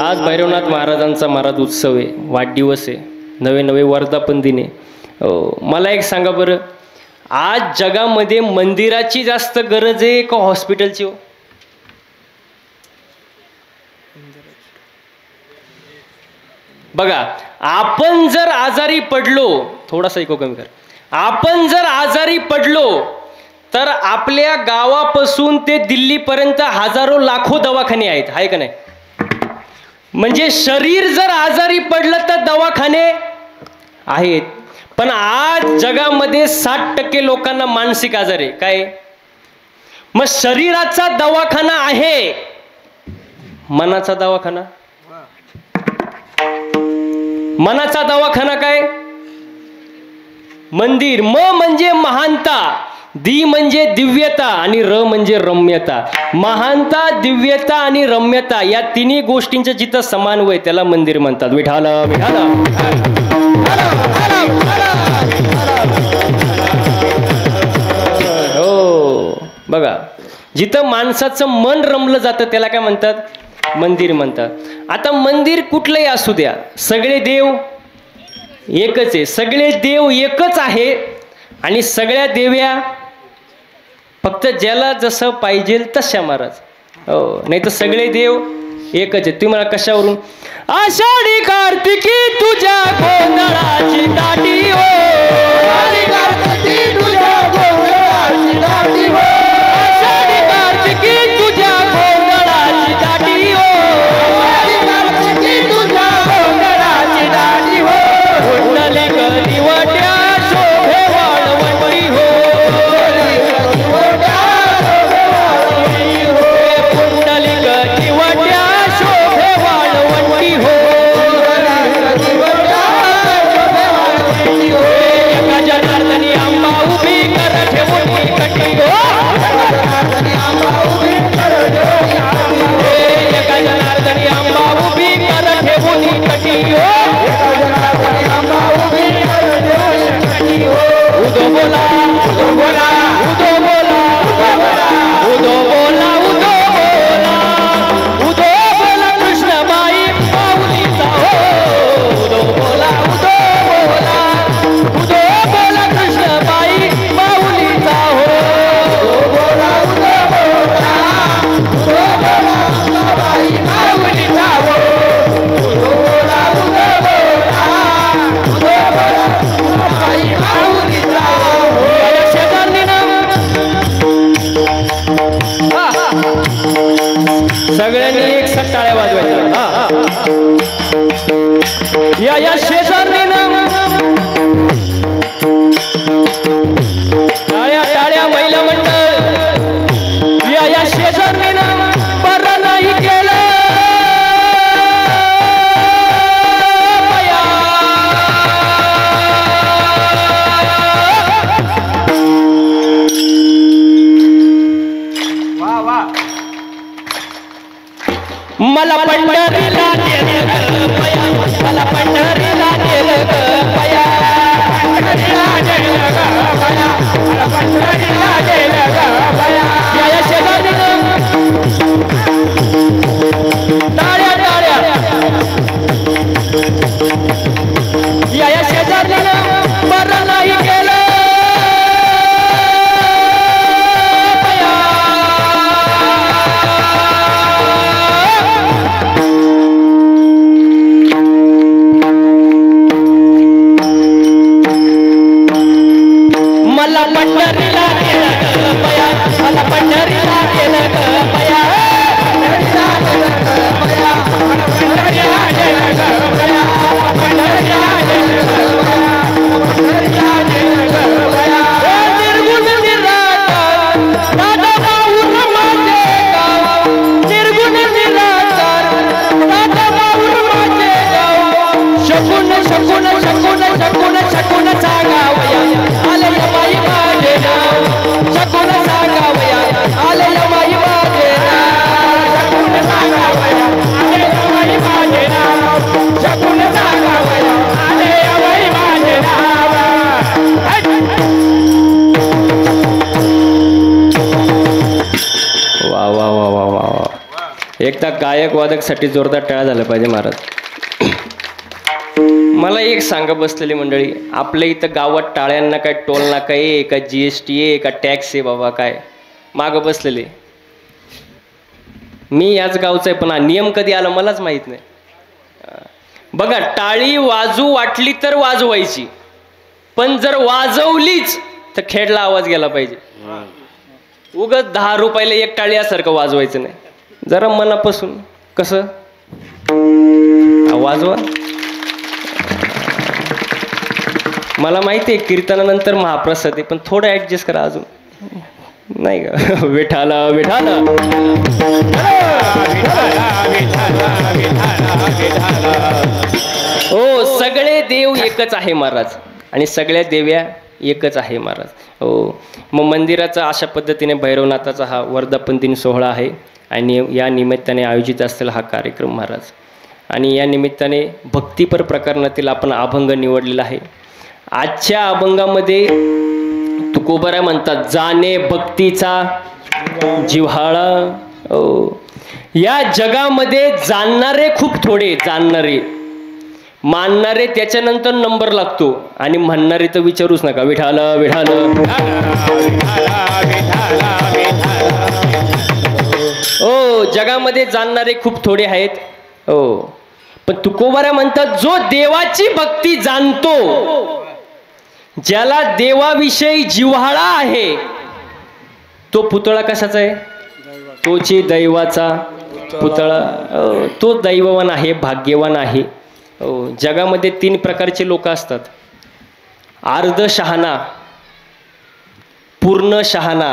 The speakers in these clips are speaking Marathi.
आज भैरवनाथ महाराजांचा महाराज उत्सव आहे, वाढदिवस आहे, नवे नवे वर्धापन दिन आहे. मला एक सांगा बरं, आज जगामध्ये मंदिराची जास्त गरज आहे का हॉस्पिटलची? हो, बघा, आपण जर आजारी पडलो, थोडासा इको कमी कर, आपण जर आजारी पडलो तर आपल्या गावापासून ते दिल्लीपर्यंत हजारो लाखो दवाखाने आहेत, आहे का नाही? म्हणजे शरीर जर आजारी पडलं तर दवाखाने आहेत. पण आज जगामध्ये 60% लोकांना मानसिक आजार आहे. काय? मग शरीराचा दवाखाना आहे, मनाचा दवाखाना? मनाचा दवाखाना काय? मंदिर. म म्हणजे महानता, दी म्हणजे दिव्यता आणि र म्हणजे रम्यता. महानता, दिव्यता आणि रम्यता या तिन्ही गोष्टींचं जिथं समन्वय त्याला मंदिर म्हणतात. विठाल विठाल. हो, बघा, जिथं माणसाचं मन रमलं जातं त्याला काय म्हणतात? मंदिर म्हणतात. आता मंदिर कुठलंही असू द्या, सगळे देव एकच आहे, सगळे देव एकच आहे आणि सगळ्या देव्या फक्त ज्याला जसं पाहिजे तशा महाराज. हो, नाही तर सगळे देव एकच आहे. तुम्ही मला कशावरून? आषाढी कार्तिकी तुझ्या गोंधळाची दाटी हो, आषाढी कार्तिकी तुझ्या गोंधळाची दाटी हो, आषाढी कार्तिकी तुझ्या गोंधळाची दाटी हो, आषाढी कार्तिकी तुझ्या गोंधळाची दाटी हो, कुंडली गली वाट्या शोभे वाळवंटी हो, कुंडली गली वाट्या शोभे वाळवंटी हो, एका जनार्दनी आंबा उभी कर ठेवून कटी हो, एका जनार्दनी आंबा उभी कर ठेवून कटी हो, उदो बोला उदो बोला उदो बोला उदो बोला उदो बोला उदो बोला कृष्णबाई माऊलीचा हो, उदो बोला उदो बोला उदो बोला कृष्णबाई माऊलीचा हो, उदो बोला उदो बोला उदो बोला कृष्णबाई माऊलीचा हो, उदो बोला उदो बोला उदो बोला कृष्णबाई माऊलीचा हो. सगळ्यांनी एक साथ टाळ्या वाजवायच्या. या शेजारणीनं टाळ्या टाळ्या महिला मंडळ. या शेजारणीनं बरं नाही केलं मला पंढरीला नेलं ग पया, मला पंढरीला नेलं ग पया, पंढरीला नेलं ग पया, मला पंढरीला नेलं ग पया. या शेजारीनं टाळ्या टाळ्या. या शेजारीनं बरं नाही केलं एकदा गायक वादकसाठी जोरदार टाळ्या झालं पाहिजे महाराज. मला एक सांगा बसलेली मंडळी, आपल्या इथं गावात टाळ्यांना काय टोल नाका आहे का GST आहे का टॅक्स आहे बाबा? काय मागं बसलेले? मी याच गावचा आहे, पण हा नियम कधी आला मलाच माहीत नाही. बघा, टाळी वाजू वाटली तर वाजवायची, पण जर वाजवलीच तर खेडला आवाज गेला पाहिजे. उगाच 10 रुपयाला एक टाळी यासारखं वाजवायचं नाही. जरा मनापासून कसं वाजवा. मला माहिती आहे कीर्तनानंतर महाप्रसाद आहे, पण थोडं ऍडजस्ट करा अजून, नाही का? विठाला विठाला हो, सगळे देव एकच आहे महाराज, आणि सगळ्या देव्या एकच आहे महाराज. हो, मग मंदिराचा अशा पद्धतीने भैरवनाथाचा हा वर्धापन दिन सोहळा आहे, आणि या निमित्ताने आयोजित असलेला हा कार्यक्रम महाराज. आणि या निमित्ताने भक्तिपर प्रकरणातील आपण अभंग निवडलेला आहे. आजच्या अभंगामध्ये तुकोबरा म्हणतात, जाणे भक्तीचा जिव्हाळा. या जगामध्ये जाणणारे खूप थोडे, जाणणारे, मानणारे त्याच्यानंतर नंबर लागतो, आणि म्हणणारे तर विचारूच नका. विठाल विठाल. हो, जगामध्ये जाणणारे खूप थोडे आहेत. हो, पण तुकोबरा म्हणतात, जो देवाची भक्ती जाणतो, ज्याला देवाविषयी जिव्हाळा आहे, तो पुतळा कशाचा आहे? तोची दैवाचा पुतळा. तो दैववान आहे, भाग्यवान आहे. जगामध्ये 3 प्रकारचे लोक असतात: अर्ध शहाणा, पूर्ण शहाणा,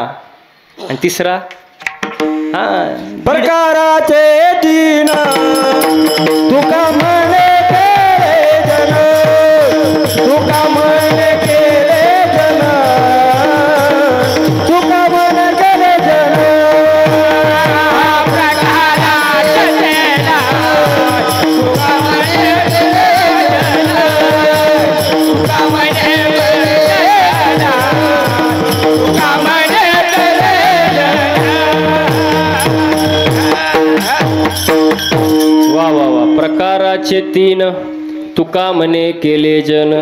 आणि तिसरा प्रकाराचे 3 तुका म्हणे केले जन, तुका म्हणे केले जन, तुका म्हणे केले जन. प्रकाराचे 3 तुका म्हणे केले जन, तुका म्हणे केले जन, तुका म्हणे केले जन. वा वा वा. प्रकाराचे 3 तुका म्हणे केले जन.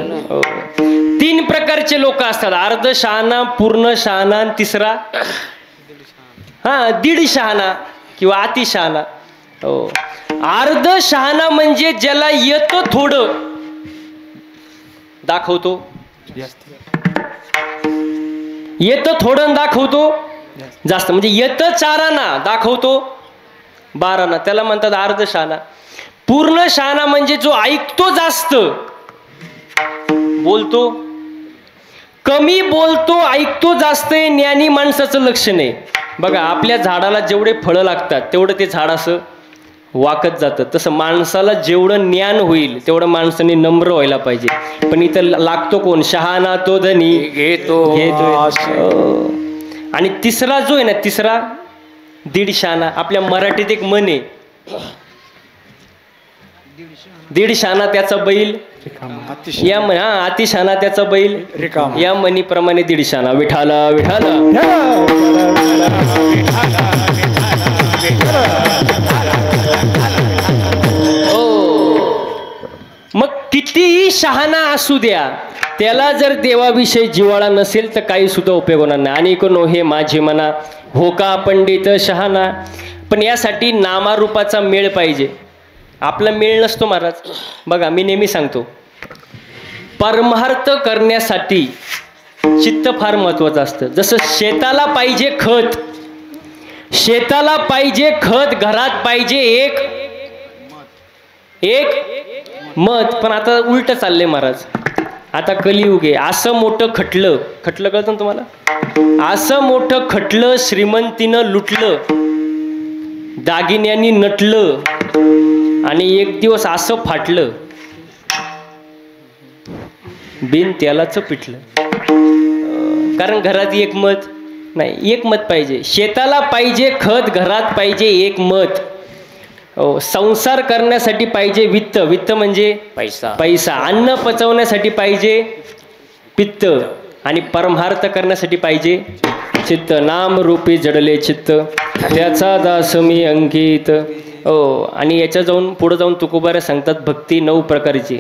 3 प्रकारचे लोक असतात: अर्ध शहाणा, पूर्ण शहाणा, आणि तिसरा दीड शहाणा किंवा अति शहाणा. अर्ध शहाणा म्हणजे ज्याला येतं थोडं दाखवतो, येतं थोडं दाखवतो जास्त, म्हणजे येतं 4 आना दाखवतो 12 आना, त्याला म्हणतात अर्ध शहाणा. पूर्ण शहाणा म्हणजे जो ऐकतो जास्त, बोलतो कमी, बोलतो ऐकतो जास्त, आहे ज्ञानी माणसाचं लक्षण आहे. बघा, आपल्या झाडाला जेवढे फळं लागतात तेवढं ते झाड असं वाकत जातं. तसं माणसाला जेवढं ज्ञान होईल तेवढं माणसाने नम्र व्हायला पाहिजे. पण इथं लागतो कोण? शहाणा तो धनी घेतो. आणि तिसरा जो आहे ना, तिसरा दीड शहाणा. आपल्या मराठीत एक म्हण आहे, दीड शहाणा त्याचा बैल, या अति शहाणा त्याचा बैल, या म्हणीप्रमाणे दीड शहाणा. विठाला विठाला. मग कितीही शहाणा असू द्या, त्याला जर देवाविषयी जिव्हाळा नसेल तर काही सुद्धा उपयोग होणार नाही. आणि कोण हे माझे म्हणा हो का पंडित शहाणा. पण यासाठी नामारूपाचा मेळ पाहिजे. आपला मेळ नसतो महाराज. बघा, मी नेहमी सांगतो, परमार्थ करण्यासाठी चित्त फार महत्वाचं असतं. जसं शेताला पाहिजे खत, शेताला पाहिजे खत, घरात पाहिजे एक मत. पण आता उलट चाललंय महाराज. आता कलियुग आहे. असं मोठं खटलं कळतं ना तुम्हाला? असं मोठं खटलं श्रीमंतीनं लुटलं, दागिन्यांनी नटलं, आणि एक दिवस असं फाटलं, बिन त्यालाच पिटलं. कारण घरात एक मत नाही, एक मत पाहिजे. शेताला पाहिजे खत, घरात पाहिजे एक मत. संसार करण्यासाठी पाहिजे वित्त, वित्त म्हणजे पैसा. अन्न पचवण्यासाठी पाहिजे पित्त, आणि परमार्थ करण्यासाठी पाहिजे चित्त नाम रूपी जडले चित्त त्याचा दास मी अंकित. हो, आणि याच्या जाऊन पुढे जाऊन तुकोबारा सांगतात भक्ती 9 प्रकारची.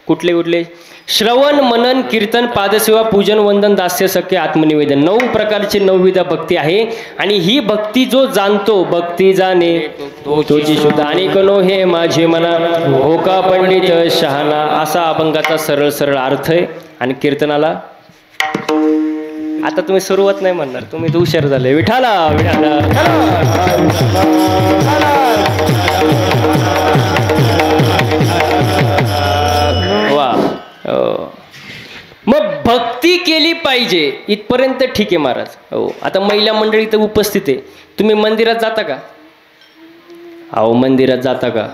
कुठले कुठले? श्रवण मनन कीर्तन पादसेवा पूजन वंदन दास्य सख्य आत्मनिवेदन. 9 प्रकारची 9विधा भक्ती आहे. आणि ही भक्ती जो जाणतो भक्ती जाणे तोची शुद्ध अनेक नो हे माझे मना हो का पंडित शहाणा, असा अभंगाचा सरळ सरळ अर्थ आहे. आणि कीर्तनाला आता तुम्ही सुरुवात नाही म्हणणार, तुम्ही हुशार झाले. विठाला विठाला वा. मग भक्ती केली पाहिजे इथपर्यंत ठीक आहे महाराज. हो, आता महिला मंडळी तर उपस्थित आहे. तुम्ही मंदिरात जाता का? अहो मंदिरात जाता का?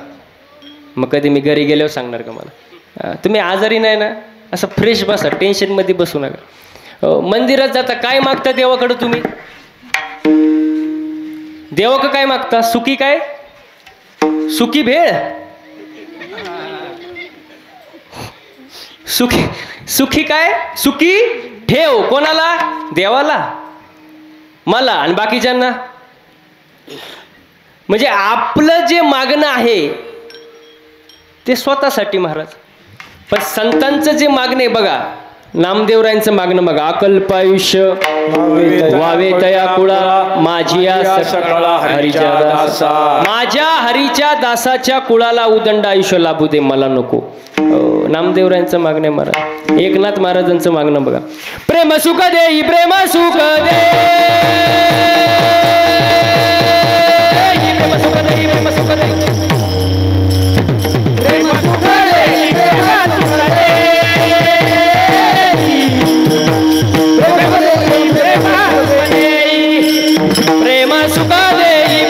मग कधी मी घरी गेल्यावर सांगणार का मला? तुम्ही आजारी नाही ना, असं फ्रेश बसा, टेन्शनमध्ये बसू नका. मंदिरात जाता, काय मागता देवाकडं तुम्ही? देवाकडं काय मागता? सुखी काय? सुखी भेळ? सुखी सुखी काय? सुखी ठेव. कोणाला? देवाला, मला आणि बाकीच्यांना. म्हणजे आपलं जे मागणं आहे ते स्वतःसाठी महाराज. पण संतांचं जे मागणं आहे बघा, नामदेवरायांचं मागणं बघा, अकल्पायुष्य वावे तया कुळा माझिया हरीच्या दासा, माझ्या हरीच्या दासाच्या कुळाला उदंड आयुष्य लाभू दे मला नको. नामदेवरायांचं मागणं महाराज. एकनाथ महाराजांचं मागणं बघा, प्रेम सुख देई प्रेम सुख दे, प्रेम सुख देई प्रेम सुख दे, प्रेम सुख देई प्रेम सुख दे, प्रेम सुख देई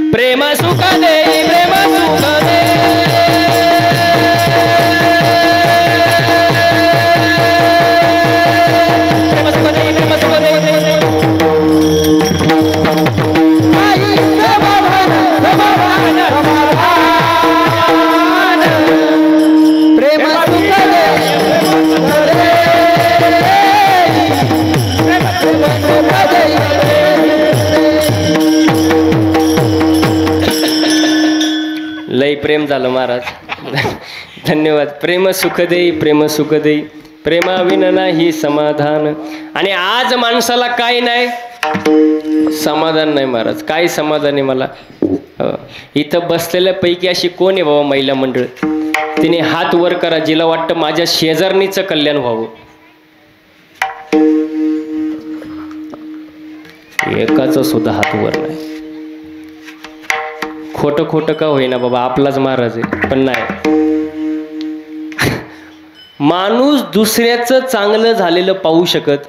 प्रेम सुख दे, लई प्रेम झालं महाराज. धन्यवाद. प्रेम सुख देई प्रेम सुख देई, प्रेमाविन नाही समाधान. आणि आज माणसाला काय नाही? समाधान नाही महाराज. काय समाधान आहे मला? इथं बसलेल्या पैकी अशी कोण आहे बाबा महिला मंडळ, तिने हात वर करा जिला वाटतं माझ्या शेजारणीचं कल्याण व्हावं. एकाचा सुद्धा हात वर नाही. खोटं खोटं का होईना बाबा, आपलाच महाराज आहे. पण नाही, माणूस दुसऱ्याचं चांगलं झालेलं पाहू शकत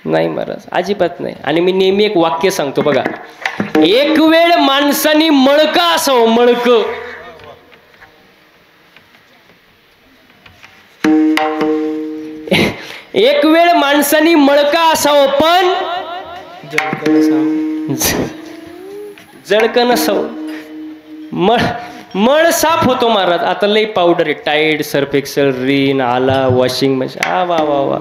नाही महाराज, अजिबात नाही. आणि मी नेहमी एक वाक्य सांगतो बघा, एक वेळ माणसानी मळका असावं, मळक. एक वेळ माणसानी मळका असावं पण जळकं नसावं. मळ साफ होतो महाराज. आता लई पावडर आहे, टाईड, सर्फ एक्सेल, रिन, आला, वॉशिंग मशीन, आ वा वा वा,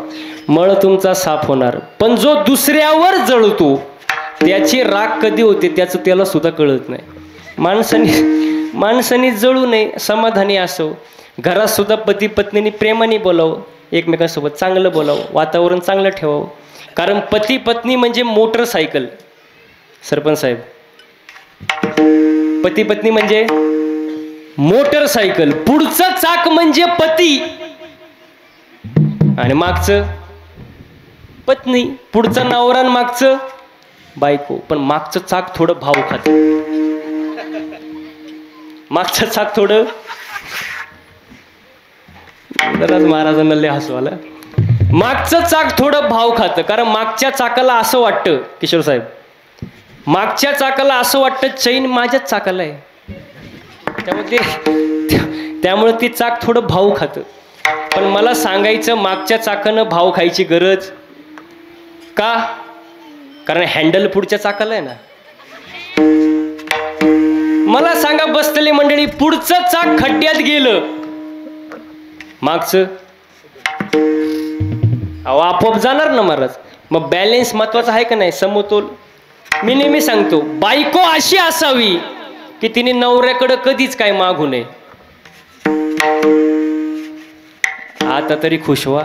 मळ तुमचा साफ होणार. पण जो दुसऱ्यावर जळतो त्याची राग कधी होते त्याचं त्याला सुद्धा कळत नाही. माणसाने जळू नये, समाधानी असावं. घरात सुद्धा पती पत्नीने प्रेमाने बोलावं, एकमेकांसोबत चांगलं बोलावं, वातावरण चांगलं ठेवावं. कारण पती पत्नी म्हणजे मोटरसायकल. सरपंच साहेब, पती पत्नी म्हणजे मोटरसायकल. पुढचं चाक म्हणजे पती आणि मागचं पत्नी. पुढचं नवरा आणि मागचं बायको. पण मागचं चाक थोडं भाव खात, मागचं चाक थोडं. जराच महाराजांना लय हसू आलं. मागचं चाक थोडं भाव खातं, कारण मागच्या चाकाला असं वाटतं, किशोर साहेब, मागच्या चाकाला असं वाटतं चैन माझ्याच चाकाला आहे. त्यामुळे ते चाक थोडं भाव खातं. पण मला सांगायचं, मागच्या चाकानं भाव खायची गरज का? कारण हँडल पुढच्या चाकाला आहे ना. मला सांगा बसलेली मंडळी, पुढचं चाक खड्ड्यात गेलं, मागचं आपोआप जाणार ना महाराज. मग बॅलेन्स महत्वाचा आहे का नाही, समतोल. मी नेहमी सांगतो, बायको अशी असावी की तिने नवऱ्याकडे कधीच काय मागू नये. आता तरी खुश व्हा.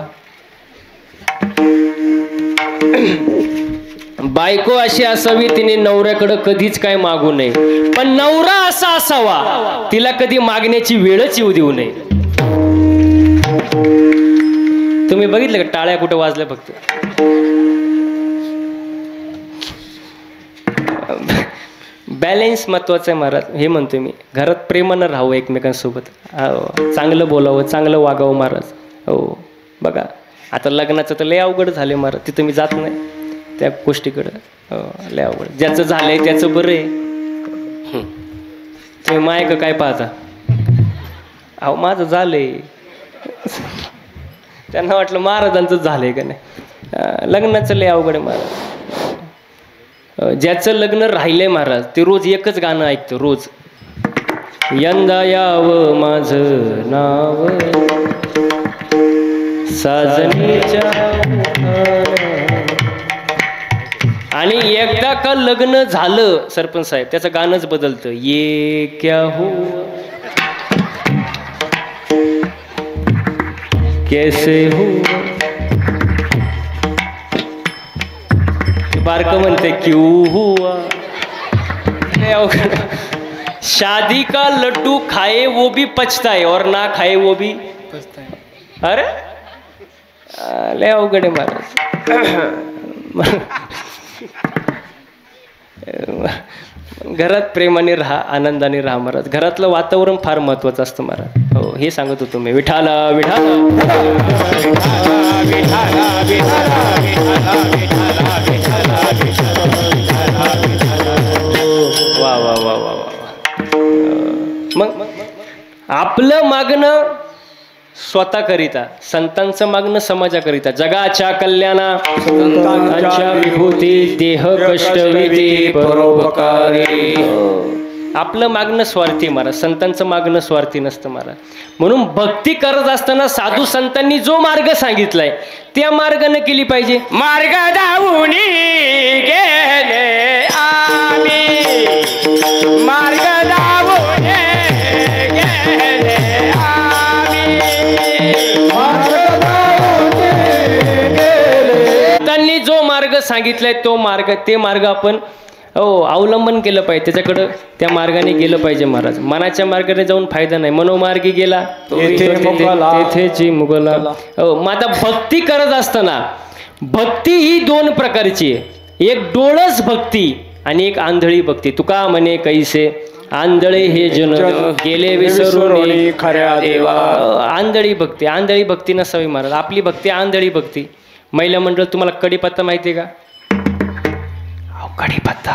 बायको अशी असावी तिने नवऱ्याकडे कधीच काय मागू नये, पण नवरा असा असावा तिला कधी मागण्याची वेळच येऊ देऊ नये. तुम्ही बघितलं का टाळ्या कुठं वाजल्या फक्त. बॅलेन्स महत्वाचं आहे महाराज, हे म्हणतोय मी. घरात प्रेमानं राहावं एकमेकांसोबत, चांगलं बोलावं, चांगलं वागावं महाराज. हो बघा, आता लग्नाचं तर लय अवघड झाले महाराज, तिथं मी जात नाही त्या गोष्टीकडं. लय अवघड. ज्याचं झालंय त्याचं बरं आहे. तुम्ही माय का काय पाहता? अहो माझं झालंय. त्यांना वाटलं महाराजांचं झालंय का नाही. लग्नाचं लय अवघड आहे महाराज. ज्याचं लग्न राहिलंय महाराज, ते रोज एकच गाणं ऐकतं रोज. यंदा यावं माझं नाव साजनीच्या. आणि एकदा का लग्न झालं सरपंच साहेब, त्याचं गाणंच बदलतं. ये क्या हो कैसे हो. बारक म्हणते क्यों हुआ. शादी का लड्डू खाए वो भी पछताए और ना खाए वो भी पछताए. अरे लय अवघड आहे महाराज. घरात प्रेमाने राहा, आनंदाने राहा महाराज. घरातलं वातावरण फार महत्वाचं असतं महाराज. हो हे सांगत होतो मी. विठाला विठाला वा वा वा वा वा. मग आपलं मागणं स्वतःकरिता, संतांचं मागणं समाजाकरिता. जगाच्या कल्याणा संतांच्या विभूती देह कष्टविधी परोपकारी. आपलं मागणं स्वार्थी महाराज, संतांचं मागणं स्वार्थी नसतं महाराज. म्हणून भक्ती करत असताना साधू संतांनी जो मार्ग सांगितलाय त्या मार्गाने केली पाहिजे. मार्ग धावूनी गेले आम्ही, मार्ग धावूनी गेले आम्ही, मार्ग धावूनी गेले. त्यांनी जो मार्ग सांगितलाय तो मार्ग, ते मार्ग आपण अवलंबन केलं पाहिजे. त्याच्याकडं त्या मार्गाने गेलं पाहिजे महाराज. मनाच्या मार्गाने जाऊन फायदा नाही. मनोमार्गी गेला तेथेची मुगला. मग आता भक्ती करत असताना, भक्ती ही दोन प्रकारची आहे. एक डोळस भक्ती आणि एक आंधळी भक्ती. तुका म्हणे कैसे आंधळे हे जन गेले विसरून खऱ्या देवा. आंधळी भक्ती, आंधळी भक्ती नसावी महाराज. आपली भक्ती आंधळी भक्ती. महिला मंडळ, तुम्हाला कढीपत्ता माहिती आहे का? कढीपत्ता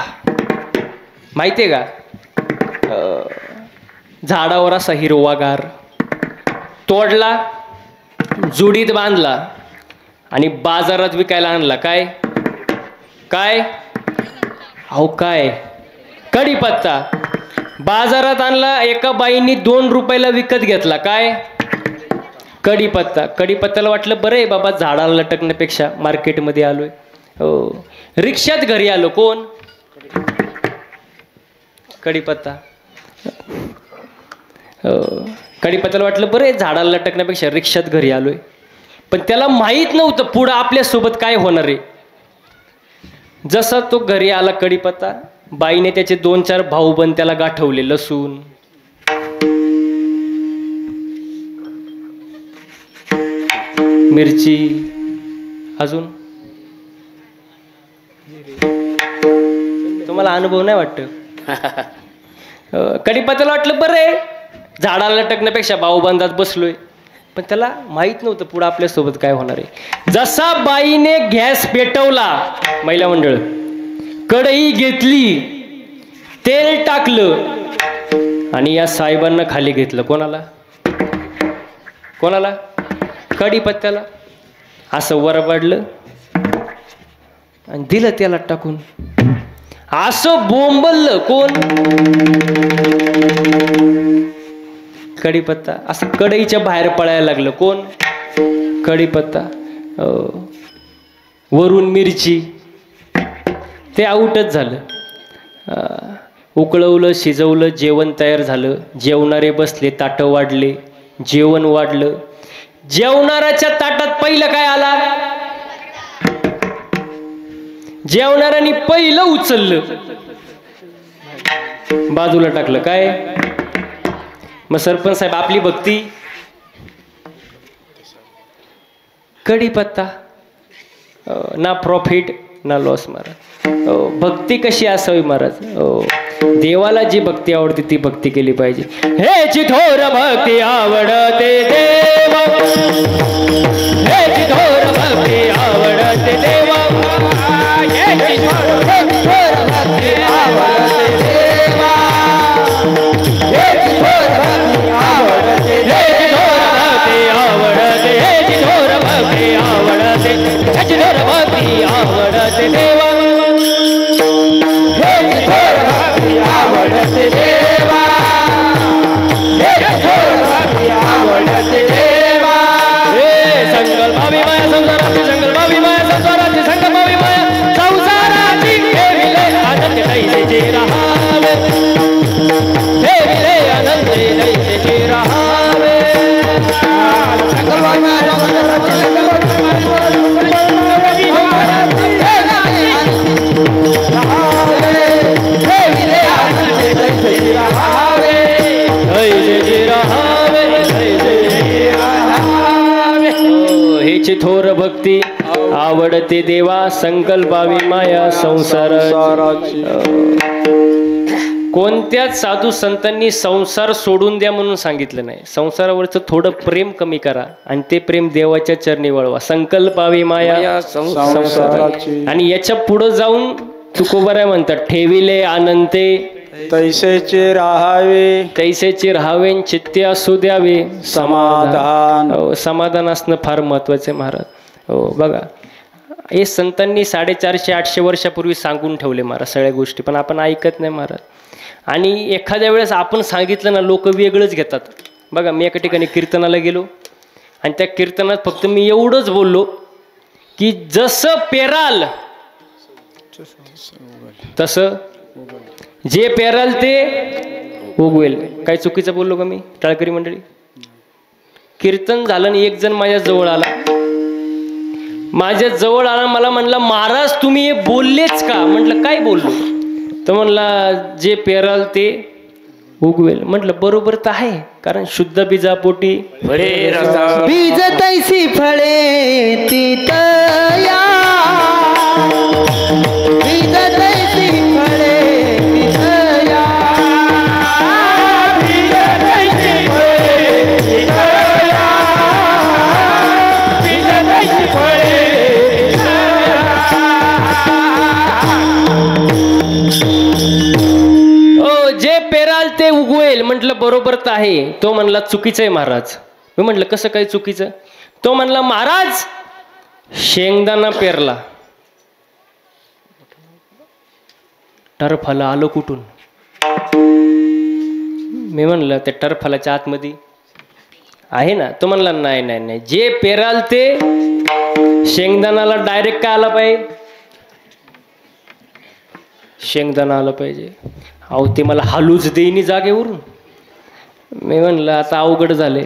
माहिती आहे का? झाडावर असा हिरवागार, तोडला, जुडीत बांधला आणि बाजारात विकायला आणला. काय काय अहो काय कढीपत्ता बाजारात आणला, एका बाईंनी 2 रुपयाला विकत घेतला. काय कढीपत्ता. कढीपत्त्याला वाटलं बरं आहे बाबा, झाडाला लटकण्यापेक्षा मार्केटमध्ये आलोय. हो, रिक्षात घरी आलो. कोण? कढीपत्ता. कढीपत्त्याला वाटलं बरं आहे, झाडाला लटकण्यापेक्षा रिक्षात घरी आलोय. पण त्याला माहीत नव्हतं पुढं आपल्यासोबत काय होणार आहे. जसा तो घरी आला कढीपत्ता, बाईने त्याचे 2-4 भाऊबंद त्याला गाठवले. लसूण, मिरची, अजून तुम्हाला अनुभव नाही वाटत? कढीपत्त्याला वाटलं बरं आहे, झाडाला लटकण्यापेक्षा भाऊबंदात बसलोय, पण त्याला माहीत नव्हतं पुढं आपल्यासोबत काय होणार आहे. जसा बाईने गॅस पेटवला, महिला मंडळ, कढई घेतली, तेल टाकलं आणि या साहेबांना खाली घेतलं. कोणाला? कोणाला? कढीपत्त्याला. असं वरबाडलं आणि दिलं त्याला टाकून. असं बोंबललं. कोण? कढीपत्ता. असं कढईच्या बाहेर पळायला लागलं. कोण? कढीपत्ता. वरून मिरची. ते आऊटच झालं. उकळवलं, शिजवलं, जेवण तयार झालं. जेवणारे बसले, ताटं वाढले, जेवण वाढलं. जेवणाऱ्याच्या ताटात पहिलं काय आला? जेवणाऱ्यांनी पहिलं उचललं, बाजूला टाकलं. काय? मग सरपंच साहेब, आपली भक्ती? कढीपत्ता. ना प्रॉफिट ना लॉस महाराज. भक्ती कशी असावी महाराज? देवाला जी भक्ती आवडते ती भक्ती केली पाहिजे. हे चिथोर भक्ती आवडते देवा, हे चिथोर भक्ती आवडते देवा, हे चिथोर भक्ती आवडते देवा, हे चिथोर भक्ती आवडते, हे चिथोर भक्ती आवडते, हे चिथोर भक्ती आवडते, हे चिथोर भक्ती आवडते देवा, हे चिथोर भक्ती आवडते देवा, हे चिथोर भक्ती आवडते देवा. हे संकल्पावी माया संसाराची, संकल्पावी माया संसाराची, संकल्पावी माया संसाराची, हे विले आनंद दैसेचे रहावे, हे विले आनंद दैसेचे रहावे. संकल्पावी माया संसाराची, संकल्पावी हेची थोर भक्ती आवडते देवा, संकल्पावी माया संसाराची. कोणत्याच साधू संतांनी संसार सोडून द्या म्हणून सांगितलं नाही. संसारावरचं थोडं प्रेम कमी करा आणि ते प्रेम देवाच्या चरणी वळवा. संकल्पावी माया संसाराची. आणि याच्या पुढे जाऊन तुकोबाराय म्हणतात, ठेविले आनंते तैसेचे राहावे, तैसेचे राहावे, चित्ते असू द्यावे समाधान. समाधान असणं फार महत्वाचे महाराज. हो बघा, हे संतांनी 450-800 वर्षापूर्वी सांगून ठेवले महाराज सगळ्या गोष्टी, पण आपण ऐकत नाही महाराज. आणि एखाद्या वेळेस आपण सांगितलं ना, लोक वेगळंच घेतात. बघा, मी एका ठिकाणी कीर्तनाला गेलो आणि त्या कीर्तनात फक्त मी एवढंच बोललो की जसं पेराल तसं, जे पेराल ते उगवेल. काही चुकीचं बोललो का मी टाळकरी मंडळी? कीर्तन झालं आणि एक जण माझ्या जवळ आला, मला म्हणला, महाराज तुम्ही हे बोललेच का? म्हटलं काय बोललो? तर म्हणला, जे पेराल ते उगवेल. म्हटलं बरोबर तर आहे, कारण शुद्ध बीजापोटी बीज तैसी फळे ती तया, बीज तैसी फळे ती तया, बीज तैसी फळे ती तया, बीज तैसी फळे ती तया. जे पेराल ते उगवेल. म्हटलं बरोबर तर आहे. तो म्हणला चुकीचं आहे महाराज. मी म्हटलं कसं काय चुकीचं? तो म्हणला, महाराज शेंगदाणा पेरला, टरफल आलं कुठून? मी म्हणलं त्या टरफलाच्या आतमध्ये आहे ना. तो म्हणला नाही नाही नाही, जे पेराल ते शेंगदाणाला डायरेक्ट काय आला पाहिजे? शेंगदाणा आलं पाहिजे. अहो ते मला हालूच देईनी जागेवरून. मी म्हणलं आता अवघड झाले.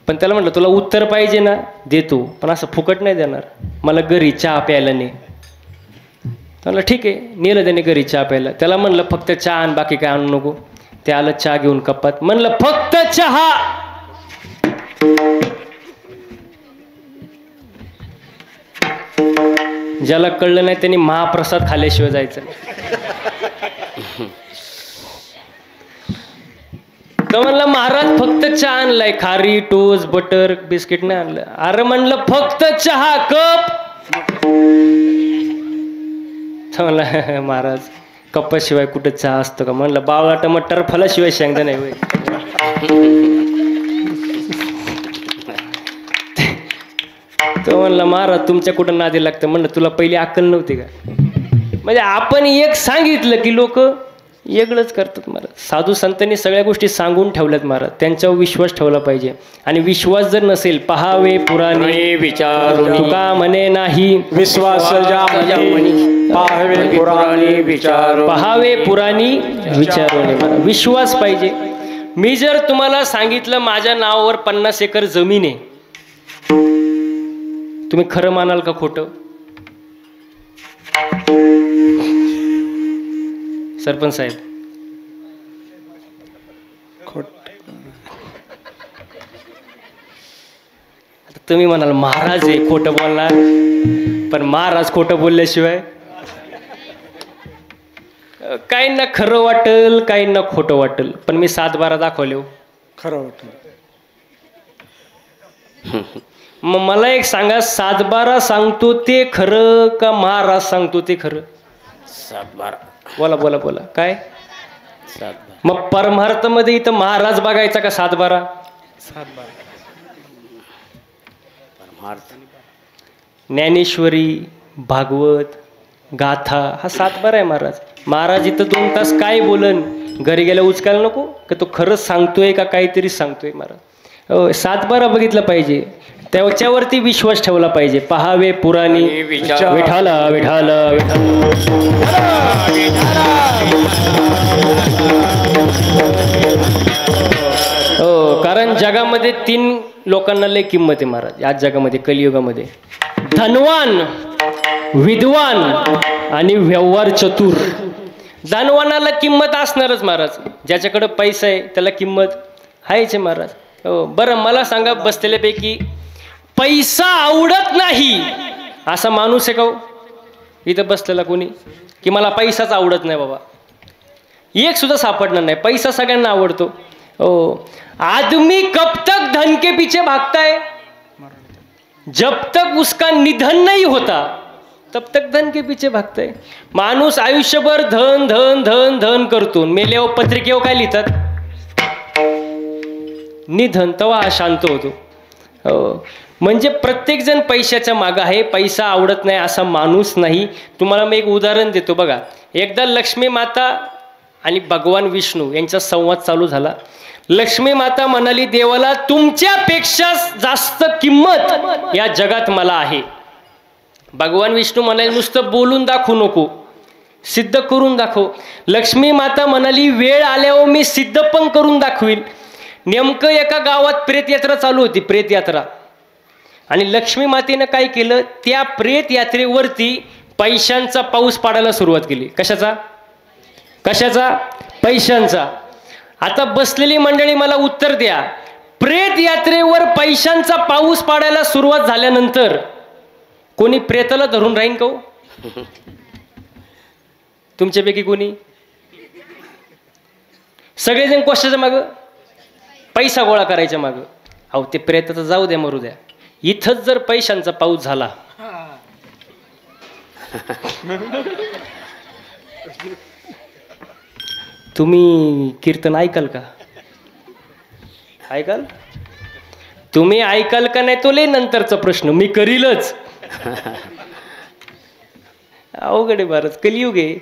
पण त्याला म्हटलं तुला उत्तर पाहिजे ना, देतो, पण असं फुकट नाही देणार. मला घरी चहा प्यायला ने. म्हणलं ठीक आहे. नेलं त्याने घरी चहा प्यायला. त्याला म्हणलं फक्त चहा आण, बाकी काय आणू नको. ते आलं चहा घेऊन कपात. म्हणलं फक्त चहा. ज्याला कळलं नाही त्यांनी महाप्रसाद खाल्ल्याशिवाय जायचं. तर म्हणलं महाराज फक्त चहा आणलाय, खारी टोस्ट बटर बिस्किट नाही आणलं. अरे म्हणलं फक्त चहा कप. तर म्हणलं महाराज कपाशिवाय कुठं चहा असतो का? म्हणलं बावळा टमाटर फलाशिवाय शेंगदा नाही होय. तो म्हणला महाराज तुमच्या कुठं नादी लागतं. म्हणलं तुला पहिली अक्कल नव्हती का? म्हणजे आपण एक सांगितलं की लोक वेगळंच करतात महाराज. साधू संतांनी सगळ्या गोष्टी सांगून ठेवल्यात महाराज, त्यांच्यावर विश्वास ठेवला पाहिजे. आणि विश्वास जर नसेल, पहावे पुराणे विचारू, तुका म्हणे नाही विश्वास ज्या म्हणी, पाहावे पुराणे विचारू. पहावे पुराणी विचारू नये महाराज. विश्वास पाहिजे. मी जर तुम्हाला सांगितलं माझ्या नावावर 50 एकर जमीन आहे, तुम्ही खरं मानाल का खोटं? सरपंच साहेब तुम्ही म्हणाल महाराज आहे खोटं बोलणार, पण महाराज खोटं बोलल्याशिवाय काहींना खरं वाटेल काहींना खोटं वाटेल, पण मी 7-12 दाखवले हो. खरं वाटलं. मग मला एक सांगा, 7-12 सांगतो ते खरं का महाराज सांगतो ते खरं? 7-12. बोला बोला बोला काय? मग परमार्थमध्ये इथं महाराज बघायचा का 7-12? ज्ञानेश्वरी भागवत गाथा हा 7-12 आहे महाराज. महाराज इथं 2 तास काय बोलन, घरी गेल्या उचकायला नको का तो खरंच सांगतोय का काहीतरी सांगतोय महाराज. 7-12 बघितलं पाहिजे, त्याच्यावरती विश्वास ठेवला पाहिजे. पहावे पुराणी विठाला विठाला हो. कारण जगामध्ये 3 लोकांना लय किंमत आहे महाराज आज जगामध्ये, कलियुगामध्ये. धनवान, विद्वान आणि व्यवहार चतुर. धनवानाला किंमत असणारच महाराज, ज्याच्याकडे पैसा आहे त्याला किंमत आहेच महाराज. हो. बरं मला सांगा, बसलेल्यापैकी पैसा आवडत नाही असा माणूस आहे का हो इथं बसलेला कोणी? की मला पैसाच आवडत नाही बाबा, एक सुद्धा सापडणार नाही. पैसा सगळ्यांना आवडतो. हो. आदमी कब तक धन के पीछे भागता है, जब तक उसका निधन नहीं होता तब तक धन के पीछे भागता है. माणूस आयुष्यभर धन धन धन धन करतो, मेल्यावर पत्रिकेवर काय लिहितात? निधन. तेव्हा शांत होतो. हो. म्हणजे प्रत्येक जण पैशाच्या मागं आहे, पैसा आवडत नाही असा माणूस नाही. तुम्हाला मी एक उदाहरण देतो बघा. एकदा लक्ष्मी माता आणि भगवान विष्णू यांचा संवाद चालू झाला. लक्ष्मी माता म्हणाली देवाला, तुमच्यापेक्षा जास्त किंमत या जगात मला आहे. भगवान विष्णू म्हणाले नुसतं बोलून दाखवू नको, सिद्ध करून दाखव. लक्ष्मी माता म्हणाली वेळ आल्यावर मी सिद्ध पण करून दाखवील. नेमकं एका गावात प्रेतयात्रा चालू होती, प्रेतयात्रा. आणि लक्ष्मी मातेनं काय केलं, त्या प्रेत यात्रेवरती पैशांचा पाऊस पाडायला सुरुवात केली. कशाचा? कशाचा? पैशांचा. आता बसलेली मंडळी मला उत्तर द्या, प्रेत यात्रेवर पैशांचा पाऊस पाडायला सुरुवात झाल्यानंतर कोणी प्रेताला धरून राहीन का? तुमच्यापैकी कोणी? सगळेजण कशाच्या मागं? पैसा गोळा करायच्या मागं. अहो ते प्रेताचं जाऊ द्या, मरू द्या. इथंच जर पैशांचा पाऊस झाला तुम्ही कीर्तन ऐकाल का? ऐकाल? तुम्ही ऐकाल का नाही तो लय नंतरचा प्रश्न, मी करीलच. अवघड आहे भारत, कलियुग आहे.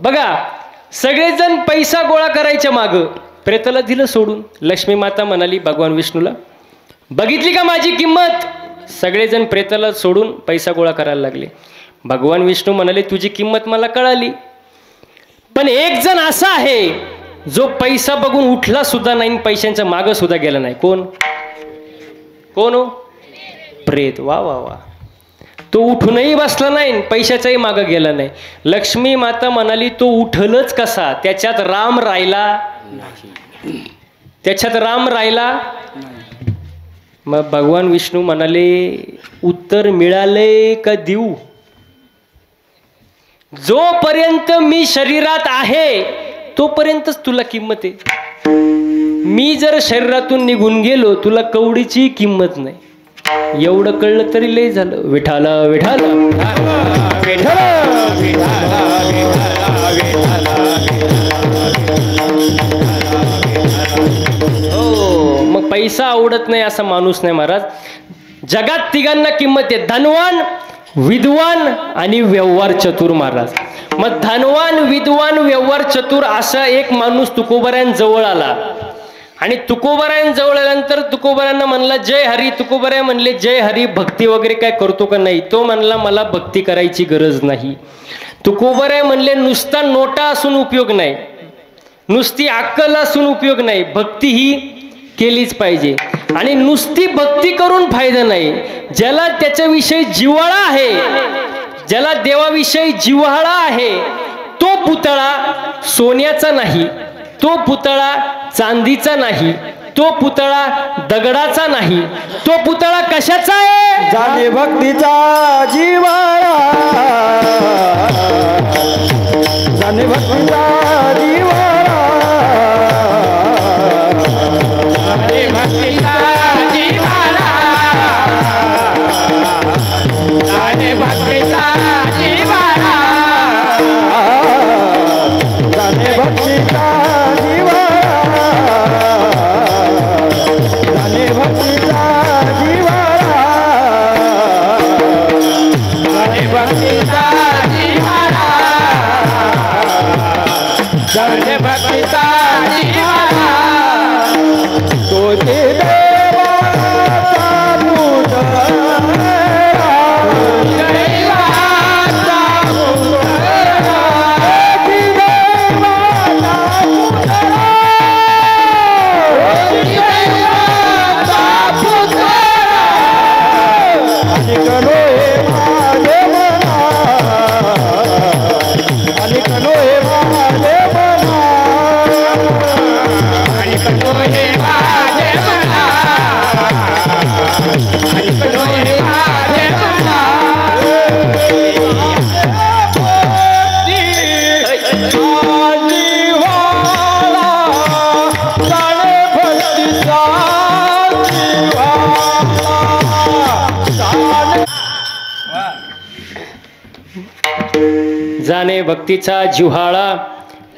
बघा सगळेजण पैसा गोळा करायच्या मागं, प्रेताला दिलं सोडून. लक्ष्मी माता म्हणाली भगवान विष्णूला, बघितली का माझी किंमत? सगळेजण प्रेताला सोडून पैसा गोळा करायला लागले. भगवान विष्णू म्हणाले तुझी किंमत मला कळाली, पण एक जण असा आहे जो पैसा बघून उठला सुद्धा नाही, पैशांच्या मागं सुद्धा गेला नाही. कोण? कोण हो? प्रेत. वा वा वा. तो उठूनही बसला नाही, पैशाच्याही मागं गेला नाही. लक्ष्मी माता म्हणाली तो उठलच कसा? त्याच्यात राम राहिला नाही. त्याच्यात राम राहिला. मग भगवान विष्णू म्हणाले उत्तर मिळाले का देऊ? जोपर्यंत मी शरीरात आहे तोपर्यंतच तुला किंमत आहे. मी जर शरीरातून निघून गेलो तुला कवडीची किंमत नाही, एवढं कळलं तरी लय झालं. विठाला विठाला हो, मग पैसा आवडत नाही असा माणूस नाही महाराज. जगात तिघांना किंमत आहे, धनवान, विद्वान आणि व्यवहार चतुर महाराज. मग धनवान, विद्वान, व्यवहार चतुर असा एक माणूस तुकोबारायांजवळ आला आणि तुकोबारायांजवळ आल्यानंतर तुकोबारायांना म्हणला जय हरी. तुकोबाराय म्हणले जय हरी, भक्ती वगैरे काय करतो का नाही? तो म्हणला मला भक्ती करायची गरज नाही. तुकोबाराय म्हणले नुसता नोटा असून उपयोग नाही, नुसती अक्कल असून उपयोग नाही, भक्ती ही केलीच पाहिजे. आणि नुसती भक्ती करून फायदा नाही, ज्याला त्याच्याविषयी जिव्हाळा आहे, ज्याला देवाविषयी जिव्हाळा आहे, तो पुतळा सोन्याचा नाही, तो पुतळा चांदीचा नाही, तो पुतळा दगडाचा नाही, तो पुतळा कशाचा आहे? जाणे भक्तीचा जिव्हाळा, जाणे भक्तीचा जिव्हाळा, जाणे भक्तीचा जिव्हाळा, जाणे भक्तीचा जिव्हाळा, जाणे भक्तीचा जिव्हाळा, जाणे भक्तीचा जिव्हाळा, जाणे भक्तीचा जिव्हाळा, जाणे भक्तीचा जिव्हाळा. तो ते देवाचा पुतळा, दैवाचा पुतळा, दैवाचा पुतळा. आणि कनो हे माझे मना, आणि कनो हे माझे मना, आणि कनो हे माझे मना, आणि कनो हे माझे मना. जिव्हाळा, जाणे भक्तीचा जाणे भक्तीचा जिव्हाळा,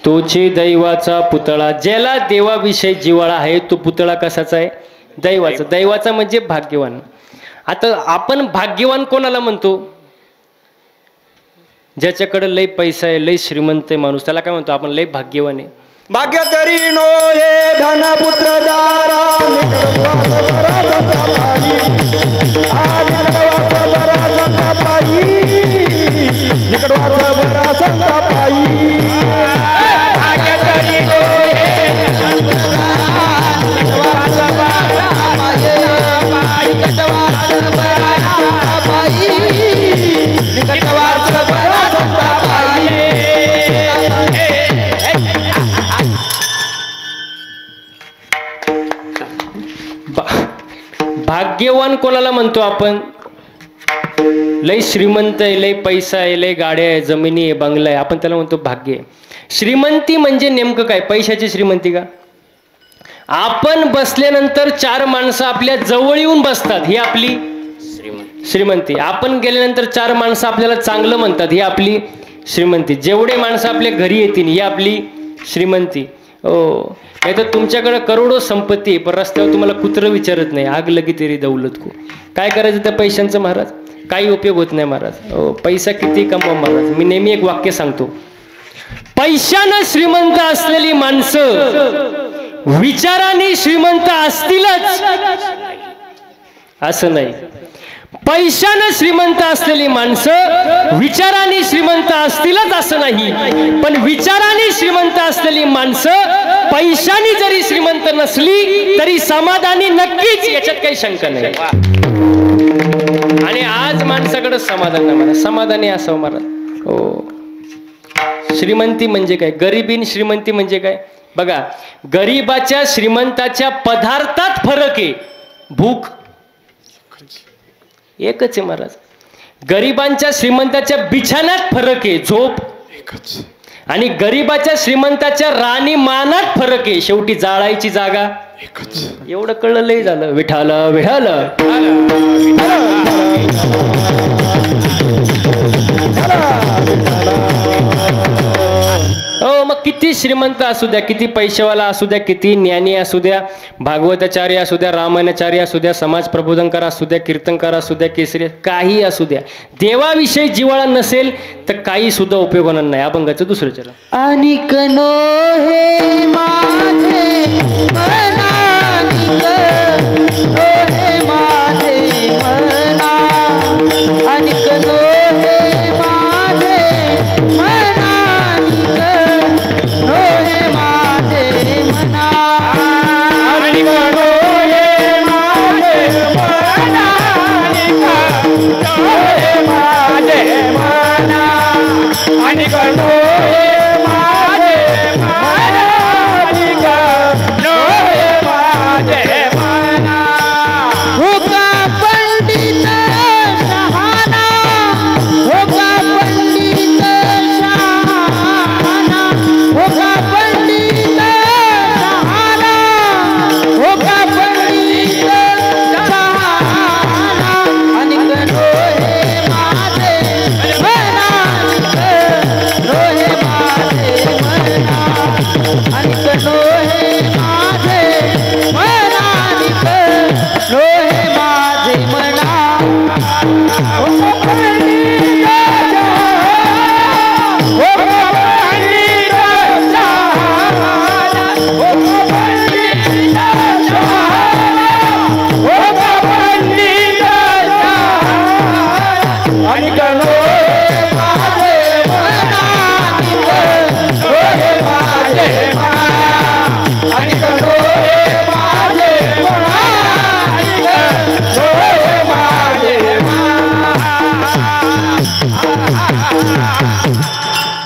तोचे दैवाचा पुतळा. ज्याला देवाविषयी जिव्हाळा आहे तो पुतळा कशाचा आहे? दैवाचा. दैवाचा म्हणजे भाग्यवान. आता आपण भाग्यवान कोणाला म्हणतो? ज्याच्याकडे लय पैसा आहे, लय श्रीमंत आहे माणूस, त्याला काय म्हणतो आपण? लय भाग्यवान आहे. भाग्य तरी नो हे धनपुत्र दारा, निकडवाचा बरा संतापाई, भाग्य तरी नो हे निकडवाचा बरा पायी, निकडवाचा बरा पायी, निकडवाचा बरा संतापाई. भाग्यवान कोणाला म्हणतो आपण? लय श्रीमंत आहे, लय पैसा आहे, लय गाड्या आहे, जमिनी आहे, बंगला आहे, आपण त्याला म्हणतो भाग्य आहे. श्रीमंती म्हणजे नेमकं काय? पैशाची श्रीमंती का? आपण बसल्यानंतर चार माणसं आपल्या जवळ येऊन बसतात, ही आपली श्रीमंती. आपण गेल्यानंतर चार माणसं आपल्याला चांगलं म्हणतात, ही आपली श्रीमंती. जेवढे माणसं आपल्या घरी येतील ही आपली श्रीमंती. हो, नाही तर तुमच्याकडे करोडो संपत्ती आहे, पण रस्त्यावर तुम्हाला कुत्रं विचारत नाही, आग लगी तेरी दौलत को. काय करायचं त्या पैशांचं महाराज? काही उपयोग होत नाही महाराज. हो, पैसा किती कमवा महाराज. मी नेहमी एक वाक्य सांगतो, पैशानं श्रीमंत असलेली माणसं विचाराने श्रीमंत असतीलच असं नाही. पैशानं श्रीमंत असलेली माणसं विचाराने श्रीमंत असतीलच असं नाही, पण विचाराने श्रीमंत असलेली माणसं पैशाने जरी श्रीमंत नसली तरी समाधानी नक्कीच, याच्यात काही शंका नाही. आणि आज माणसाकडे समाधान नाही मला, समाधानी असावं मला. हो, श्रीमंती म्हणजे काय? गरिबी श्रीमंती म्हणजे काय? बघा, गरीबाच्या श्रीमंताच्या पदार्थात फरक आहे, भूक एकच आहे महाराज. गरिबांच्या श्रीमंताच्या बिछाण्यात फरक आहे, झोप एकच. आणि गरिबाच्या श्रीमंताच्या राणी मानात फरक आहे. शेवटी जाळायची जागा एवढं कळलं लय झालं. विठाल विठाल. हो मग किती श्रीमंत असू द्या, किती पैसेवाला असू द्या, किती ज्ञानी असू द्या, भागवताचार्य असू द्या, रामायणाचार्य असू द्या, समाज प्रबोधनकार असू द्या, कीर्तनकार असू द्या, केसरी काही असू द्या, देवाविषयी जिव्हाळा नसेल तर काही सुद्धा उपयोग होणार नाही. अभंगाचं दुसरं चरण. आणि कनो हे माझे मना, हे माझे मना, आणि कनो हे माझे मना, हे माझे मना, आणि कनो हे माझे मना, हे माझे मना, आणि कनो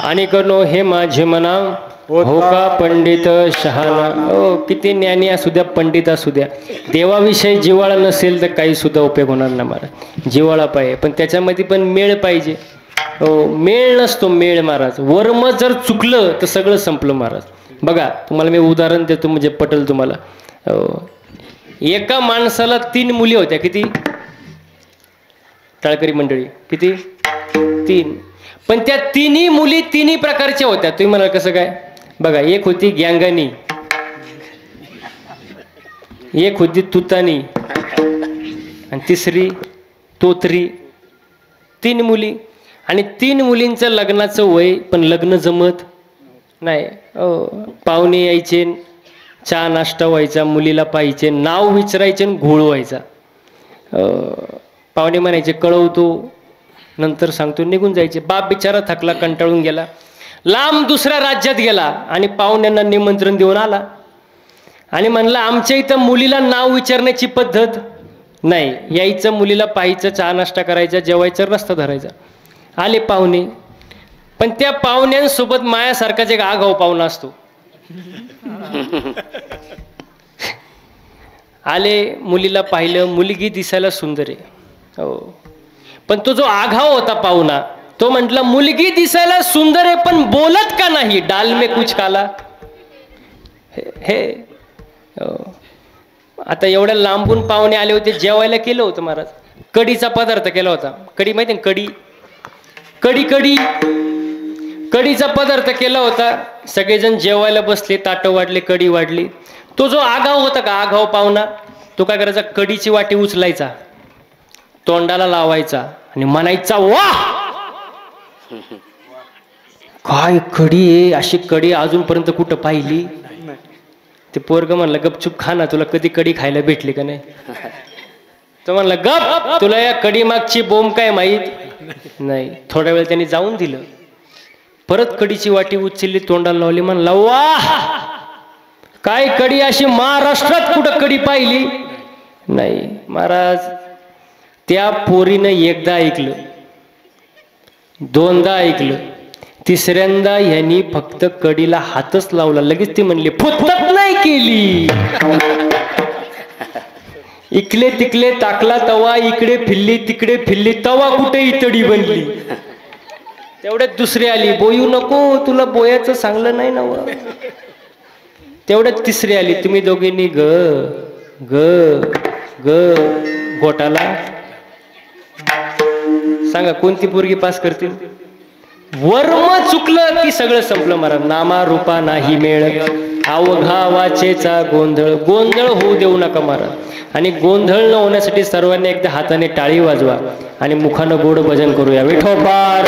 आणि करो हे माझे मना हो का पंडित शहाणा. हो किती ज्ञानी असू द्या, पंडित असू द्या, देवाविषयी जिव्हाळा नसेल तर काही सुद्धा उपयोग होणार नाही महाराज. जिव्हाळा पाहिजे पण त्याच्यामध्ये पण मेळ पाहिजे. हो मेळ नसतो मेळ महाराज. वर्म जर चुकलं तर सगळं संपलं महाराज. बघा तुम्हाला मी उदाहरण देतो म्हणजे पटेल तुम्हाला. हो एका माणसाला 3 मुली होत्या. किती टाळकरी मंडळी? किती? 3. पण त्या 3ही मुली 3ही प्रकारच्या होत्या. तुम्ही म्हणाल कसं काय? बघा एक होती गँगानी, एक होती तुतानी आणि तिसरी तोतरी. 3 मुली आणि 3 मुलींचं लग्नाचं वय पण लग्न जमत नाही. पाहुणे यायचे, चहा नाश्ता व्हायचा, मुलीला पाहायचे, नाव विचारायचे आणि घोळ व्हायचा. पाहुणे म्हणायचे कळवतो नंतर सांगतो, निघून जायचे. बाप बिचारा थकला, कंटाळून गेला, लांब दुसऱ्या राज्यात गेला आणि पाहुण्यांना निमंत्रण देऊन आला आणि म्हणला आमच्या इथं मुलीला नाव विचारण्याची पद्धत नाही. यायचं, मुलीला पाहायचं, चहा नाश्ता करायचा, जेवायचं, रस्ता धरायचा. आले पाहुणे, पण त्या पाहुण्यांसोबत मायासारखाच एक आगाऊ पाहुणा असतो. आले, मुलीला पाहिलं, मुलगी दिसायला सुंदर आहे. हो पण तो जो आघाव होता पाहुणा तो म्हटला मुलगी दिसायला सुंदर आहे पण बोलत का नाही? डाल में कुछ काला. हे आता एवढ्या लांबून पाहुणे आले होते, जेवायला केलं होतं महाराज. कढीचा पदार्थ केला होता. कढी माहिती ना? कढी कढी कढी कढीचा पदार्थ केला होता. सगळेजण जेवायला बसले, ताटं वाढले, कढी वाढली. तो जो आगाव होता का, आगाव पाहुणा, तो काय करायचा? कढीची वाटी उचलायचा, तोंडाला लावायचा आणि म्हणायचा वाह काय कढी आहे, अशी कढी अजूनपर्यंत कुठं पाहिली? ते पोरग म्हणलं गपचूप खा ना, तुला कधी कढी खायला भेटली का नाही? तो म्हणला गप, तुला या कढी मागची बोंब काय माहीत नाही. थोड्या वेळ त्यांनी जाऊन दिलं, परत कढीची वाटी उचलली, तोंडाला लावली, म्हणला वाह काय कढी, अशी महाराष्ट्रात कुठं कढी पाहिली नाही. महाराज त्या पोरीनं एकदा ऐकलं, दोनदा ऐकलं, तिसऱ्यांदा यांनी फक्त कढीला हातच लावला, लगेच ती म्हणली फुतत नाही केली. इकडे तिकडे टाकला तवा, इकडे फिरली तिकडे फिरली, तवा कुठे इतडी बनली. तेवढ्यात दुसरी आली, बोयू नको, तुला बोयाचं सांगलं नाही ना. तेवढ्यात तिसरी आली, तुम्ही दोघींनी ग ग ग घोटाला. सांगा कोणती पोरगी पास करतील? वर्म चुकलं की सगळं संपलं महाराज. नामा रूपा नाही मेळ, अवघा वाचेचा गोंधळ. गोंधळ होऊ देऊ नका महाराज. आणि गोंधळ न होण्यासाठी सर्वांनी एकदा हाताने टाळी वाजवा आणि मुखानं गोड भजन करूया. विठोबा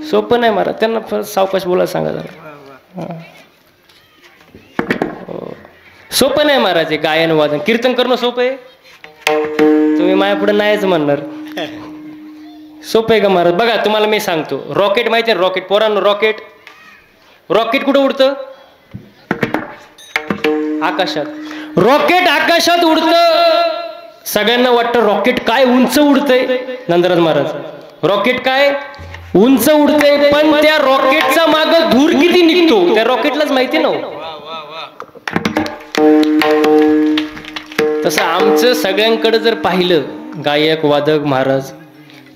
सोपं नाही महाराज, त्यांना सावकाश बोला सांगा जरा. सोपं नाही महाराज हे गायन वादन. कीर्तन करणं सोपं आहे? तुम्ही माझ्या पुढे नाहीच म्हणणार. सोपं आहे का महाराज? बघा तुम्हाला मी सांगतो. रॉकेट माहिती आहे? रॉकेट पोरांनो, रॉकेट रॉकेट कुठं उडतं? आकाशात. रॉकेट आकाशात उडतं. सगळ्यांना वाटतं रॉकेट काय उंच उडतंय. नंदराज महाराज, रॉकेट काय उंच उडतंय, पण त्या रॉकेटचा माग धूर किती निघतो त्या रॉकेटलाच माहिती ना. तसं आमचं सगळ्यांकडे जर पाहिलं, गायक वादक महाराज,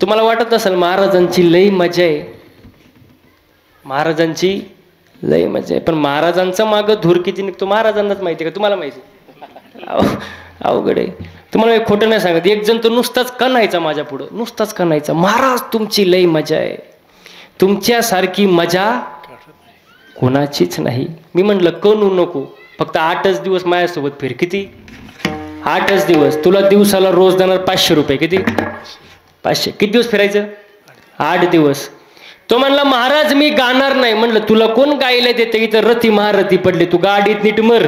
तुम्हाला वाटत असेल महाराजांची लई मजा आहे, महाराजांची लई मजा आहे. पण महाराजांचा माग धूर किती निघतो महाराजांनाच माहिती का? तुम्हाला माहिती? अवघड आहे. तुम्हाला एक खोटं नाही सांगत. एक जण तो नुसताच कणायचा माझ्या पुढं, नुसताच कणायचा, महाराज तुमची लई मजा आहे, तुमच्यासारखी मजा कोणाचीच नाही. मी म्हणलं कणू नको, फक्त 8च दिवस माझ्यासोबत फिर. किती? 8च दिवस. तुला दिवसाला रोज देणार 500 रुपये. किती? 500. किती दिवस फिरायचं? 8 दिवस. तो म्हणला महाराज मी गाणार नाही. म्हणलं तुला कोण गायला देते? इथं रथी महारथी पडले, तू गाडीत नीट मर.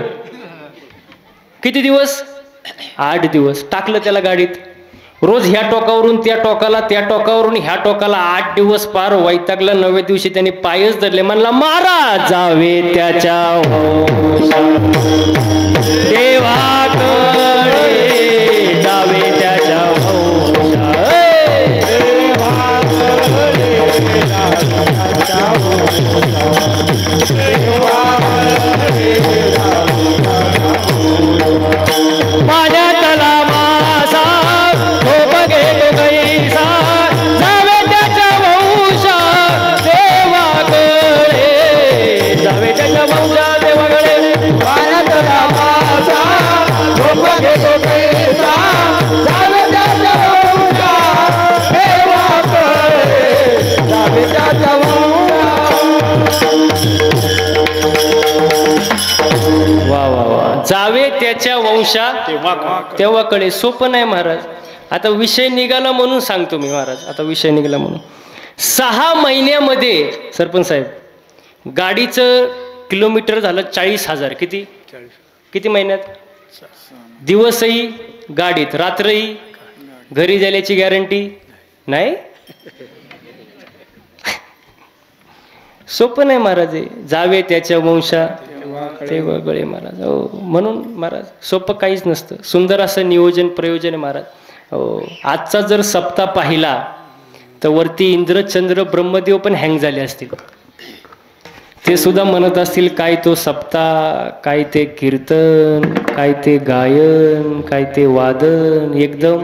किती दिवस? 8 दिवस. टाकलं त्याला गाडीत. रोज ह्या टोकावरून त्या टोकाला, त्या टोकावरून ह्या टोकाला 8 दिवस पार वैतागला. 9व्या दिवशी त्यांनी पायच धरले. म्हणला महाराज जावे त्याच्या देवाकडे, जावे त्याच्या पाण्यातला मासा तो बघेल कैसा, जावे त्याच्या वंशा देवाकडे, जावे त्याच्या वंशा देवाकडे. पाण्यातला मासा तो बघेल कैसा, जावे त्याच्या वंशा देवाकडे, जावे त्याच्या वंशा. वा वा वा. जावे त्याच्या वंशा तेव्हाकडे. सोपं नाही महाराज. आता विषय निघाला म्हणून सांगतो मी महाराज. आता विषय निघाला म्हणून 6 महिन्यामध्ये सरपंच साहेब गाडीचं किलोमीटर झालं 40,000. किती? किती महिन्यात? दिवसही गाडीत, रात्रही घरी जायची गॅरंटी नाही. सोपं नाही महाराज. जावे त्याच्या वंशा ते वगळे महाराज. हो म्हणून महाराज सोपं काहीच नसतं. सुंदर असं नियोजन प्रयोजन आहे महाराज. हो आजचा जर सप्ताह पाहिला तर वरती इंद्र चंद्र ब्रह्मदेव पण हँग झाले असतील. ते सुद्धा म्हणत असतील काय तो सप्ताह, काय ते कीर्तन, काय ते गायन, काय ते वादन. एकदम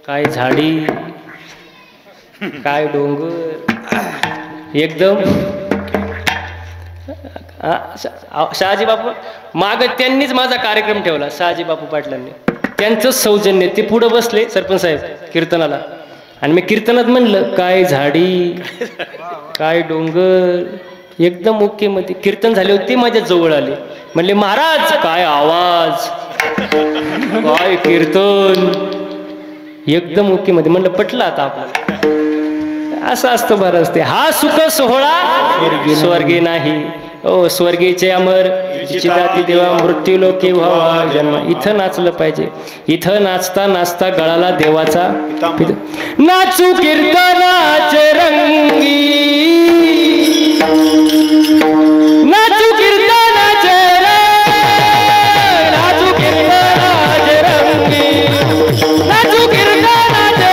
काय झाडी, काय डोंगर, एकदम. शहाजी बापू माग त्यांनीच माझा कार्यक्रम ठेवला. शहाजी बापू पाटलांनी, त्यांचं सौजन्य. ते पुढे बसले सरपंच साहेब कीर्तनाला, आणि मी कीर्तनात म्हणलं काय झाडी, काय डोंगर, एकदम ओके मध्ये कीर्तन झाले होते. माझ्या जवळ आले, म्हणले महाराज काय आवाज, काय कीर्तन, एकदम ओके मध्ये. म्हणलं पटलं आता आपल्याला. असं असतं महाराज. ते हा सुख सोहळा स्वर्गी नाही. ओ स्वर्गीचे अमर चिदाती देवा मृत्यू लोकी व्हावा जन्म. इथं नाचलं पाहिजे. इथं नाचता नाचता गळाला देवाचा नाचू कीर्तनाचे रंगी, नाचू कीर्तनाचे नाचू कीर्तनाचे रंगी, नाचू कीर्तनाचे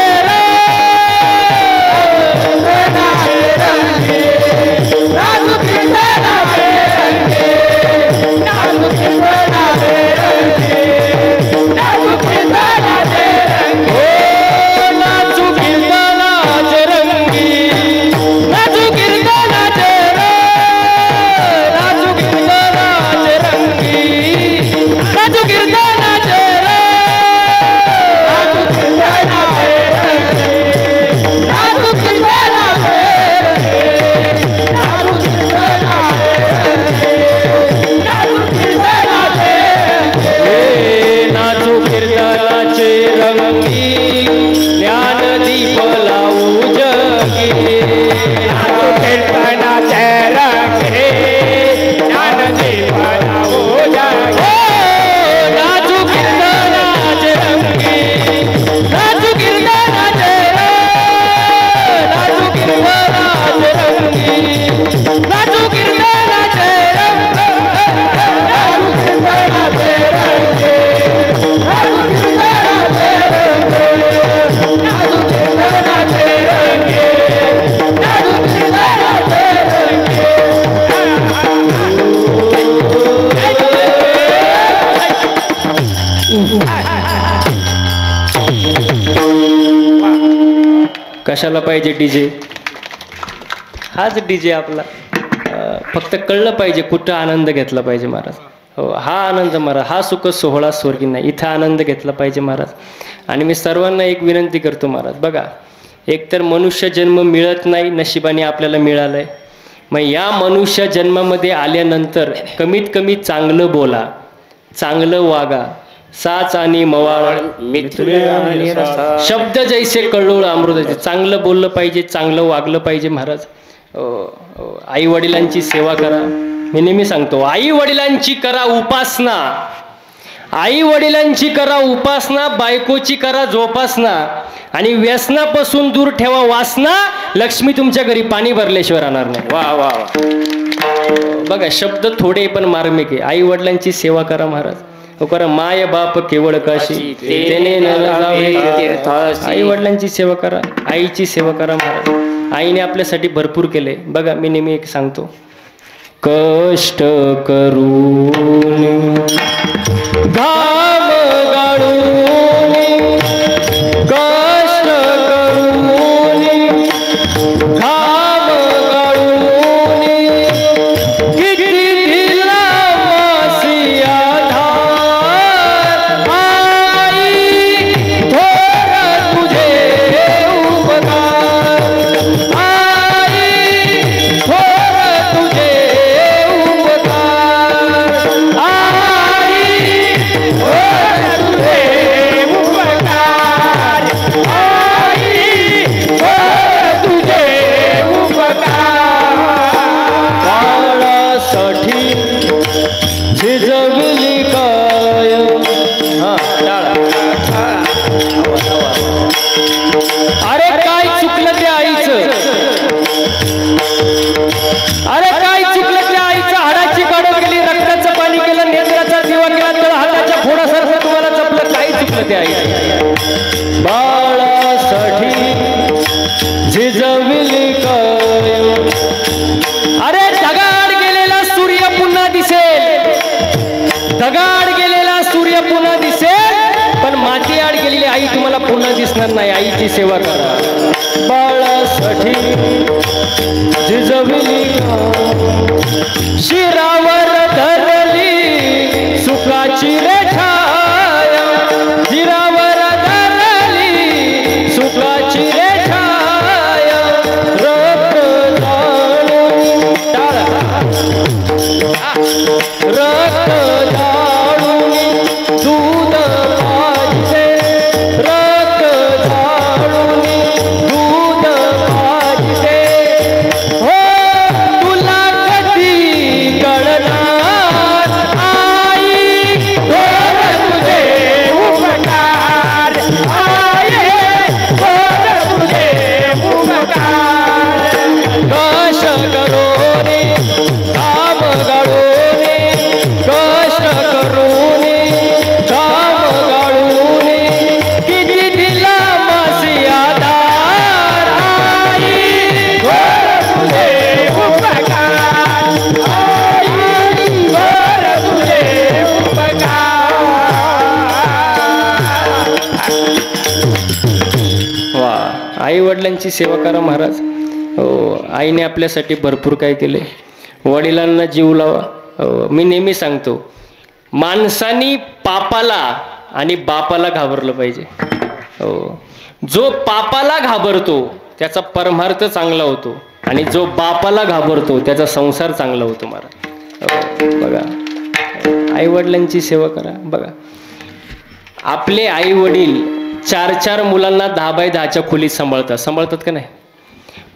Oh कशाला पाहिजे डीजे? हाच डीजे आपला. फक्त कळलं पाहिजे कुठं आनंद घेतला पाहिजे महाराज. हो, हा आनंद महाराज, हा सुख सोहळा स्वर्गी नाही, इथं आनंद घेतला पाहिजे महाराज. आणि मी सर्वांना एक विनंती करतो महाराज, बघा, एकतर मनुष्य जन्म मिळत नाही, नशिबाने आपल्याला मिळालंय. मग या मनुष्य जन्मामध्ये आल्यानंतर कमीत कमी चांगलं बोला, चांगलं वागा. साच आणि मवाळ शब्द जैसे कळोळ अमृताचे. चांगलं बोललं पाहिजे, चांगलं वागलं पाहिजे महाराज. आई वडिलांची सेवा करा. मी नेहमी सांगतो, आई वडिलांची करा उपासना, आई वडिलांची करा उपासना, बायकोची करा जोपासना, आणि व्यसनापासून दूर ठेवा वासना. लक्ष्मी तुमच्या घरी पाणी भरल्याशिवाय राहणार नाही. वा वा वा. बघा, शब्द थोडे पण मार्मिक आहे. आई वडिलांची सेवा करा महाराज. करा माय बाप केवळ काशी तेने आई वडिलांची सेवा करा, आईची सेवा करा महाराज. आईने आपल्यासाठी भरपूर केले. बघा, मी नेहमी एक सांगतो, कष्ट करून घाम गाळून, कष्ट करून घाम गाळून, किती दिला मासी आधार. आई थोर तुझे उपकार, आई थोर तुझे उपकार, आई थोर तुझे उपकार, आई थोर तुझे उपकार. बाळासाठी झिजवली काय. हा, अरे काय चुकलं त्या आईचं, अरे काय चुकलं त्या आईचं. हाडाची काढून गेली, रक्ताचं पाणी केलं, नेत्राचा दिवा केला, तर हाताच्या फोडासारखं तुम्हाला जपलं. काय चुकलं त्या आईचं. बाळासाठी झिजवली काय. अरे ढगाड गेलेला सूर्य पुन्हा दिसेल, ढगाड गेलेला सूर्य पुन्हा दिसेल, पण माती आड गेलेली आई तुम्हाला पुन्हा दिसणार नाही. आईची सेवा करा. बाळासाठी झिजवली शिरावर धरली सुखाची रेषाया, शिरावर धरली सुखाची रेषाया. रक्त जाळून टाळा, रक्त जाळून दूध पाहिजे, रक्त जाळून दूध पाहिजे. हो, तुला कधी कळणार आई थोर तुझे उपकार, आई थोर तुझे उपकार. कष्ट करो रे काम गाळो रे, कष्ट करून काम गाळून, किती दिला मासी आधार. आई थोर तुझे उपकार, आई थोर तुझे उपकार. वा, आई वडिलांची सेवा करा महाराज. हो, आईने आपल्यासाठी भरपूर काय केले. वडिलांना जीव लावा. मी नेहमी सांगतो, माणसानी पापाला आणि बापाला घाबरलं पाहिजे. हो, जो पापाला घाबरतो त्याचा परमार्थ चांगला होतो, आणि जो बापाला घाबरतो त्याचा संसार चांगला होतो महाराज. बघा, आई वडिलांची सेवा करा. बघा, आपले आई वडील 4-4 मुलांना 10x10च्या खोलीत सांभाळतात का नाही?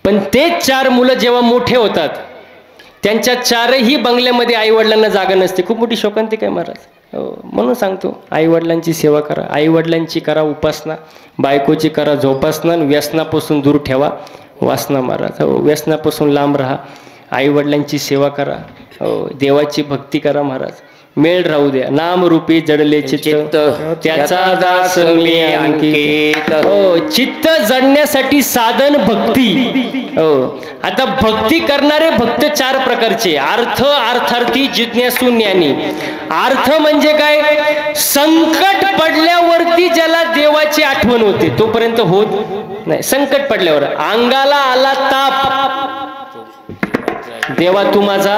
पण तेच 4 मुलं जेव्हा मोठे होतात, त्यांच्या 4ही बंगल्यामध्ये आई वडिलांना जागा नसते. खूप मोठी शोकांतिका आहे महाराज. म्हणून सांगतो, आई वडिलांची सेवा करा, आई वडिलांची करा उपासना, बायकोची करा जोपासना, व्यसनापासून दूर ठेवा वासना महाराज. हो, व्यसनापासून लांब राहा, आई वडिलांची सेवा करा, हो, देवाची भक्ती करा महाराज. मेळ राहू द्या. नाम रूपी जडले चित्त त्याचा दास मी अंकित. हो, चित्त जडण्यासाठी साधन भक्ती. हो, आता भक्ती करणारे भक्त चार प्रकारचे: अर्थ, अर्थार्थी, जिज्ञासू, ज्ञानी. अर्थ म्हणजे काय? संकट पडल्यावरती ज्याला देवाची आठवण होते तोपर्यंत होत नाही. संकट पडल्यावर अंगाला आला ताप, देवा तू माझा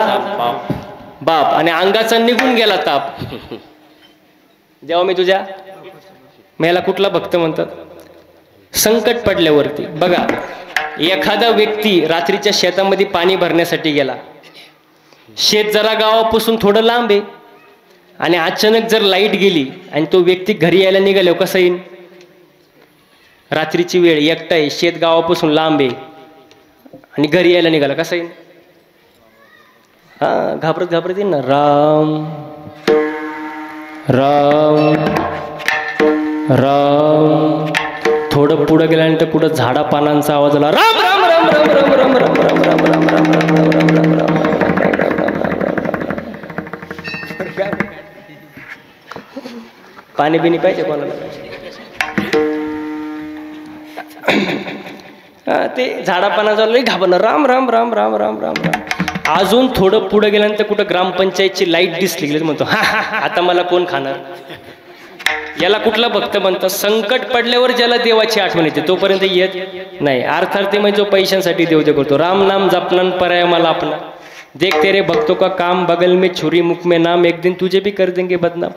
बाप, आणि अंगाचा निघून गेला ताप, जेव्हा मी तुझ्या, मला कुठला भक्त म्हणतात? संकट पडल्यावरती. बघा, एखादा व्यक्ती रात्रीच्या शेतामध्ये पाणी भरण्यासाठी गेला, शेत जरा गावापासून थोडं लांब आहे, आणि अचानक जर लाईट गेली आणि तो व्यक्ती घरी यायला निघाल्यावर कसं येईल? रात्रीची वेळ, एकटा आहे, शेत गावापासून लांब आहे आणि घरी यायला निघाला, कसं येईल? हा, घाबरत घाबरत येईल ना. राम राम राम. थोडं पुढं गेल्यानंतर कुठं झाडा पानांचा आवाज आला, राम राम राम राम राम राम राम राम राम राम राम राम राम. पाणी बिनी पाहिजे कोणाला? ते झाडा पानाचा घाबरणार, राम राम राम राम राम राम राम. अजून थोडं पुढे गेल्यानंतर कुठं ग्रामपंचायतची लाईट दिसली गेली, म्हणतो हा आता मला कोण खाणार? याला कुठला भक्त म्हणतात? संकट पडल्यावर ज्याला देवाची आठवण येते तोपर्यंत येत नाही. अर्थार्थी म्हणजे जो पैशांसाठी देव करतो. राम नाम जपनान पर्याय मला आपला, देख तेरे भक्तों का काम, बगल में छुरी मुख में नाम, एक दिन तुझे भी कर देंगे बदनाम.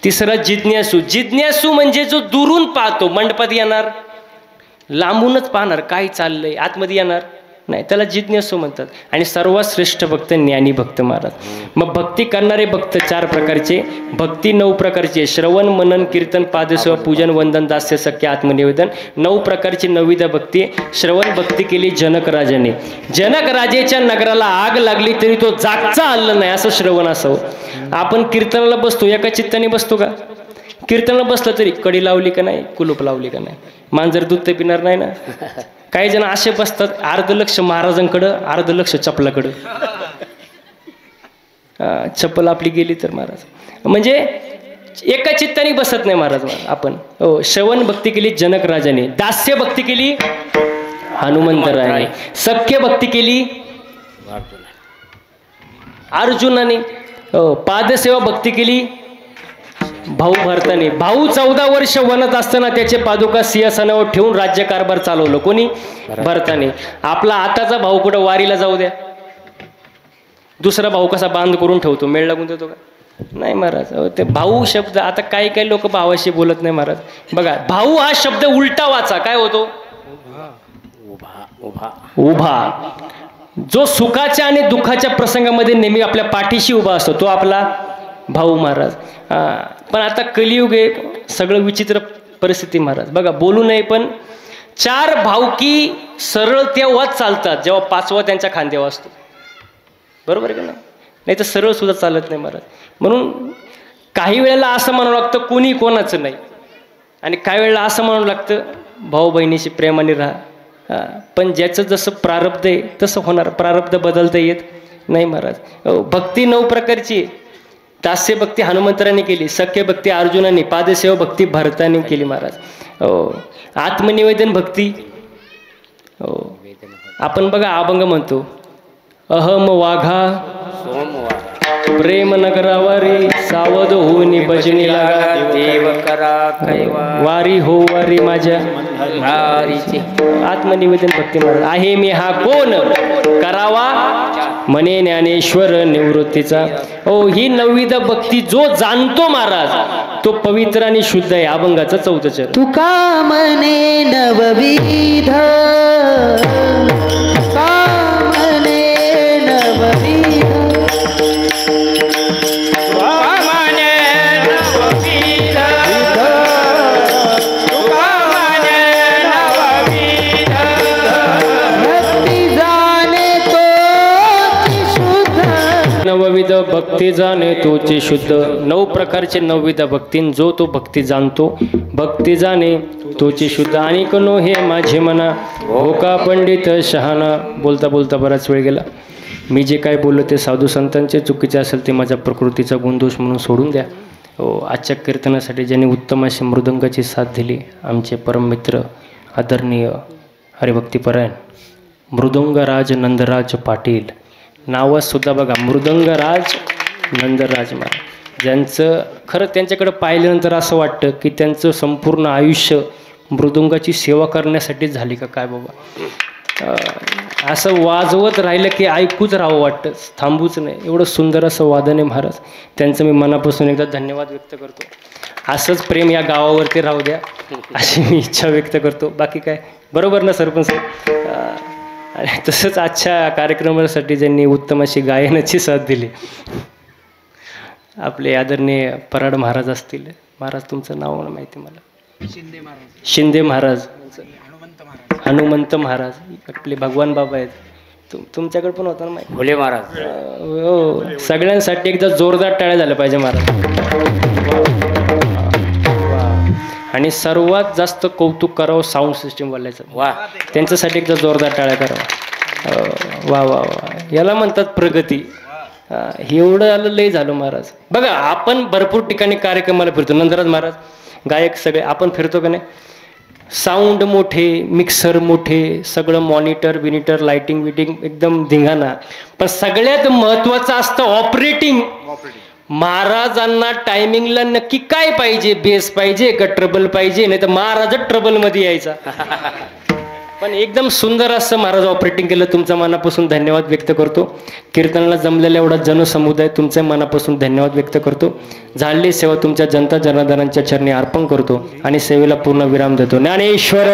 तिसरा जिज्ञासू. जिज्ञासू म्हणजे जो दुरून पाहतो. मंडपात येणार, लांबूनच पाहणार काय चाललंय, आतमध्ये येणार नाही, त्याला जिज्ञासू म्हणतात. आणि सर्वात श्रेष्ठ भक्त ज्ञानी भक्त महाराज. मग भक्ती करणारे भक्त चार प्रकारचे, भक्ती 9 प्रकारचे: श्रवण, मनन, कीर्तन, पादसेवा, पूजन, वंदन, दास्य, सख्य, आत्मनिवेदन. 9 प्रकारची नवविध भक्ती. श्रवण भक्ती केली जनक राजाने. जनक राजेच्या नगराला आग लागली तरी तो जागचा आलं नाही, असं श्रवण असावं. आपण कीर्तनाला बसतो, एका चित्ताने बसतो का? कीर्तनाला बसलं तरी कडी लावली का नाही, कुलूप लावली का नाही, मांजर दूध तर पिणार नाही ना. काही जण असे बसतात, अर्ध लक्ष महाराजांकडं, अर्ध लक्ष चपलाकडं. चप्पल आपली गेली तर महाराज, म्हणजे एका चित्ताने बसत नाही महाराज आपण. हो, श्रवण भक्ती केली जनक राजाने, दास्य भक्ती केली हनुमंतरायाने, सख्य भक्ती केली अर्जुनाने, पादसेवा भक्ती केली भाऊ भरताने. भाऊ 14 वर्ष वनात असताना त्याचे पादुका सिंहासनावर ठेवून राज्यकारभार चालवलं. कोणी? भरताने. आपला आताचा भाऊ कुठं वारीला जाऊ द्या, दुसरा भाऊ कसा बांध करून ठेवतो, मेळ लागून देतो का? नाही महाराज. ते भाऊ शब्द, आता काही काही लोक भावाशी बोलत नाही महाराज. बघा, भाऊ हा शब्द उलटा वाचा, काय होतो? उभा. जो सुखाच्या आणि दुःखाच्या प्रसंगामध्ये नेहमी आपल्या पाठीशी उभा असतो तो आपला भाऊ महाराज. पण आता कलियुग आहे, सगळं विचित्र परिस्थिती महाराज. बघा, बोलू नये पण 4 भावकी सरळ तेव्हाच चालतात जेव्हा 5वा त्यांच्या खांद्यावर असतो. बरोबर आहे का नाही? नाही तर सरळ सुद्धा चालत नाही महाराज. म्हणून काही वेळेला असं म्हणावं लागतं कोणी कोणाचं नाही, आणि काही वेळेला असं म्हणावं लागतं भाऊ बहिणीशी प्रेमाने राहा. पण ज्याचं जसं प्रारब्ध आहे तसं होणार, प्रारब्ध बदलता येत नाही महाराज. भक्ती 9 प्रकारची. दास्य भक्ती हनुमंतराने केली, सख्य भक्ती अर्जुनाने, पादसेवा भक्ती भरताने केली महाराज. आत्मनिवेदन भक्ती. आपण बघा अभंग म्हणतो, अहम वाघा प्रेम नगरावारी, सावध होऊन भजनी लागा, देव करा वारी हो वारी माझ्या वारीची. आत्मनिवेदन भक्ती महाराज. आहे मी हा कोण, करावा म्हणे ज्ञानेश्वर निवृत्तीचा. हो, ही नवविध भक्ती जो जाणतो महाराज तो पवित्र आणि शुद्ध आहे. अभंगाचं 4थं चरण. तुका म्हणे नवविध, तुका म्हणे नवविध, नवविध भक्ती जाणे तोची शुद्ध. 9 प्रकारचे नवविध भक्तीन जो तो भक्ती जाणतो, भक्ती जाणे तोची शुद्ध. आणि कनो हे माझे मना, हो का पंडित शहाणा. बोलता बोलता बराच वेळ गेला. मी जे काय बोललो ते साधू संतांचे चुकीचे असेल ते माझ्या प्रकृतीचा गुणदोष म्हणून सोडून द्या. आजच्या कीर्तनासाठी ज्यांनी उत्तम अशी मृदंगाची साथ दिली आमचे परममित्र आदरणीय हरिभक्तीपरायण मृदंगराज नंदराज पाटील. नावासुद्धा बघा, मृदंगराज नंदराज महाराज, ज्यांचं खरं त्यांच्याकडे पाहिल्यानंतर असं वाटतं की त्यांचं संपूर्ण आयुष्य मृदंगाची सेवा करण्यासाठीच झाली का काय बाबा. असं वाजवत राहिलं की ऐकूच राहावं वाटतं, थांबूच नाही. एवढं सुंदर असं वादन आहे महाराज. त्यांचं मी मनापासून एकदा धन्यवाद व्यक्त करतो. असंच प्रेम या गावावरती राहू द्या अशी मी इच्छा व्यक्त करतो. बाकी काय बरोबर ना सरपंच. आणि तसंच आजच्या कार्यक्रमासाठी ज्यांनी उत्तम अशी गायनाची साथ दिली आपले आदरणीय पराड महाराज असतील. महाराज तुमचं नाव माहिती मला. शिंदे महाराज, हनुमंत महाराज, आपले भगवान बाबा आहेत. तुमच्याकडे पण होता ना माहिती, भोले महाराज. हो, सगळ्यांसाठी एकदा जोरदार टाळ्या झाल्या पाहिजे महाराज. आणि सर्वात जास्त कौतुक करावं साऊंड सिस्टीमवाल्याचं. वा, त्यांच्यासाठी एकदा जोरदार टाळ्या करावं. वा वा वा, याला म्हणतात प्रगती. एवढं आलं लय झालं महाराज. बघा आपण भरपूर ठिकाणी कार्यक्रमाला फिरतो, नंदराज महाराज गायक सगळे आपण फिरतो का नाही. साऊंड मोठे, मिक्सर मोठे, सगळं मॉनिटर बिनिटर लाइटिंग विटिंग एकदम धिंगाणा. पण सगळ्यात महत्त्वाचं असतं ऑपरेटिंग. महाराजांना टायमिंगला नक्की काय पाहिजे, बेस पाहिजे का ट्रबल पाहिजे, नाही तर महाराजच ट्रबलमध्ये यायचा. पण एकदम सुंदर असं महाराज ऑपरेटिंग केलं. तुमच्या मनापासून धन्यवाद व्यक्त करतो. कीर्तनाला जमलेला एवढा जनसमुदाय तुमच्या मनापासून धन्यवाद व्यक्त करतो. झालेली सेवा तुमच्या जनता जनार्दनांच्या चरणी अर्पण करतो आणि सेवेला पूर्ण विराम देतो. ज्ञानेश्वर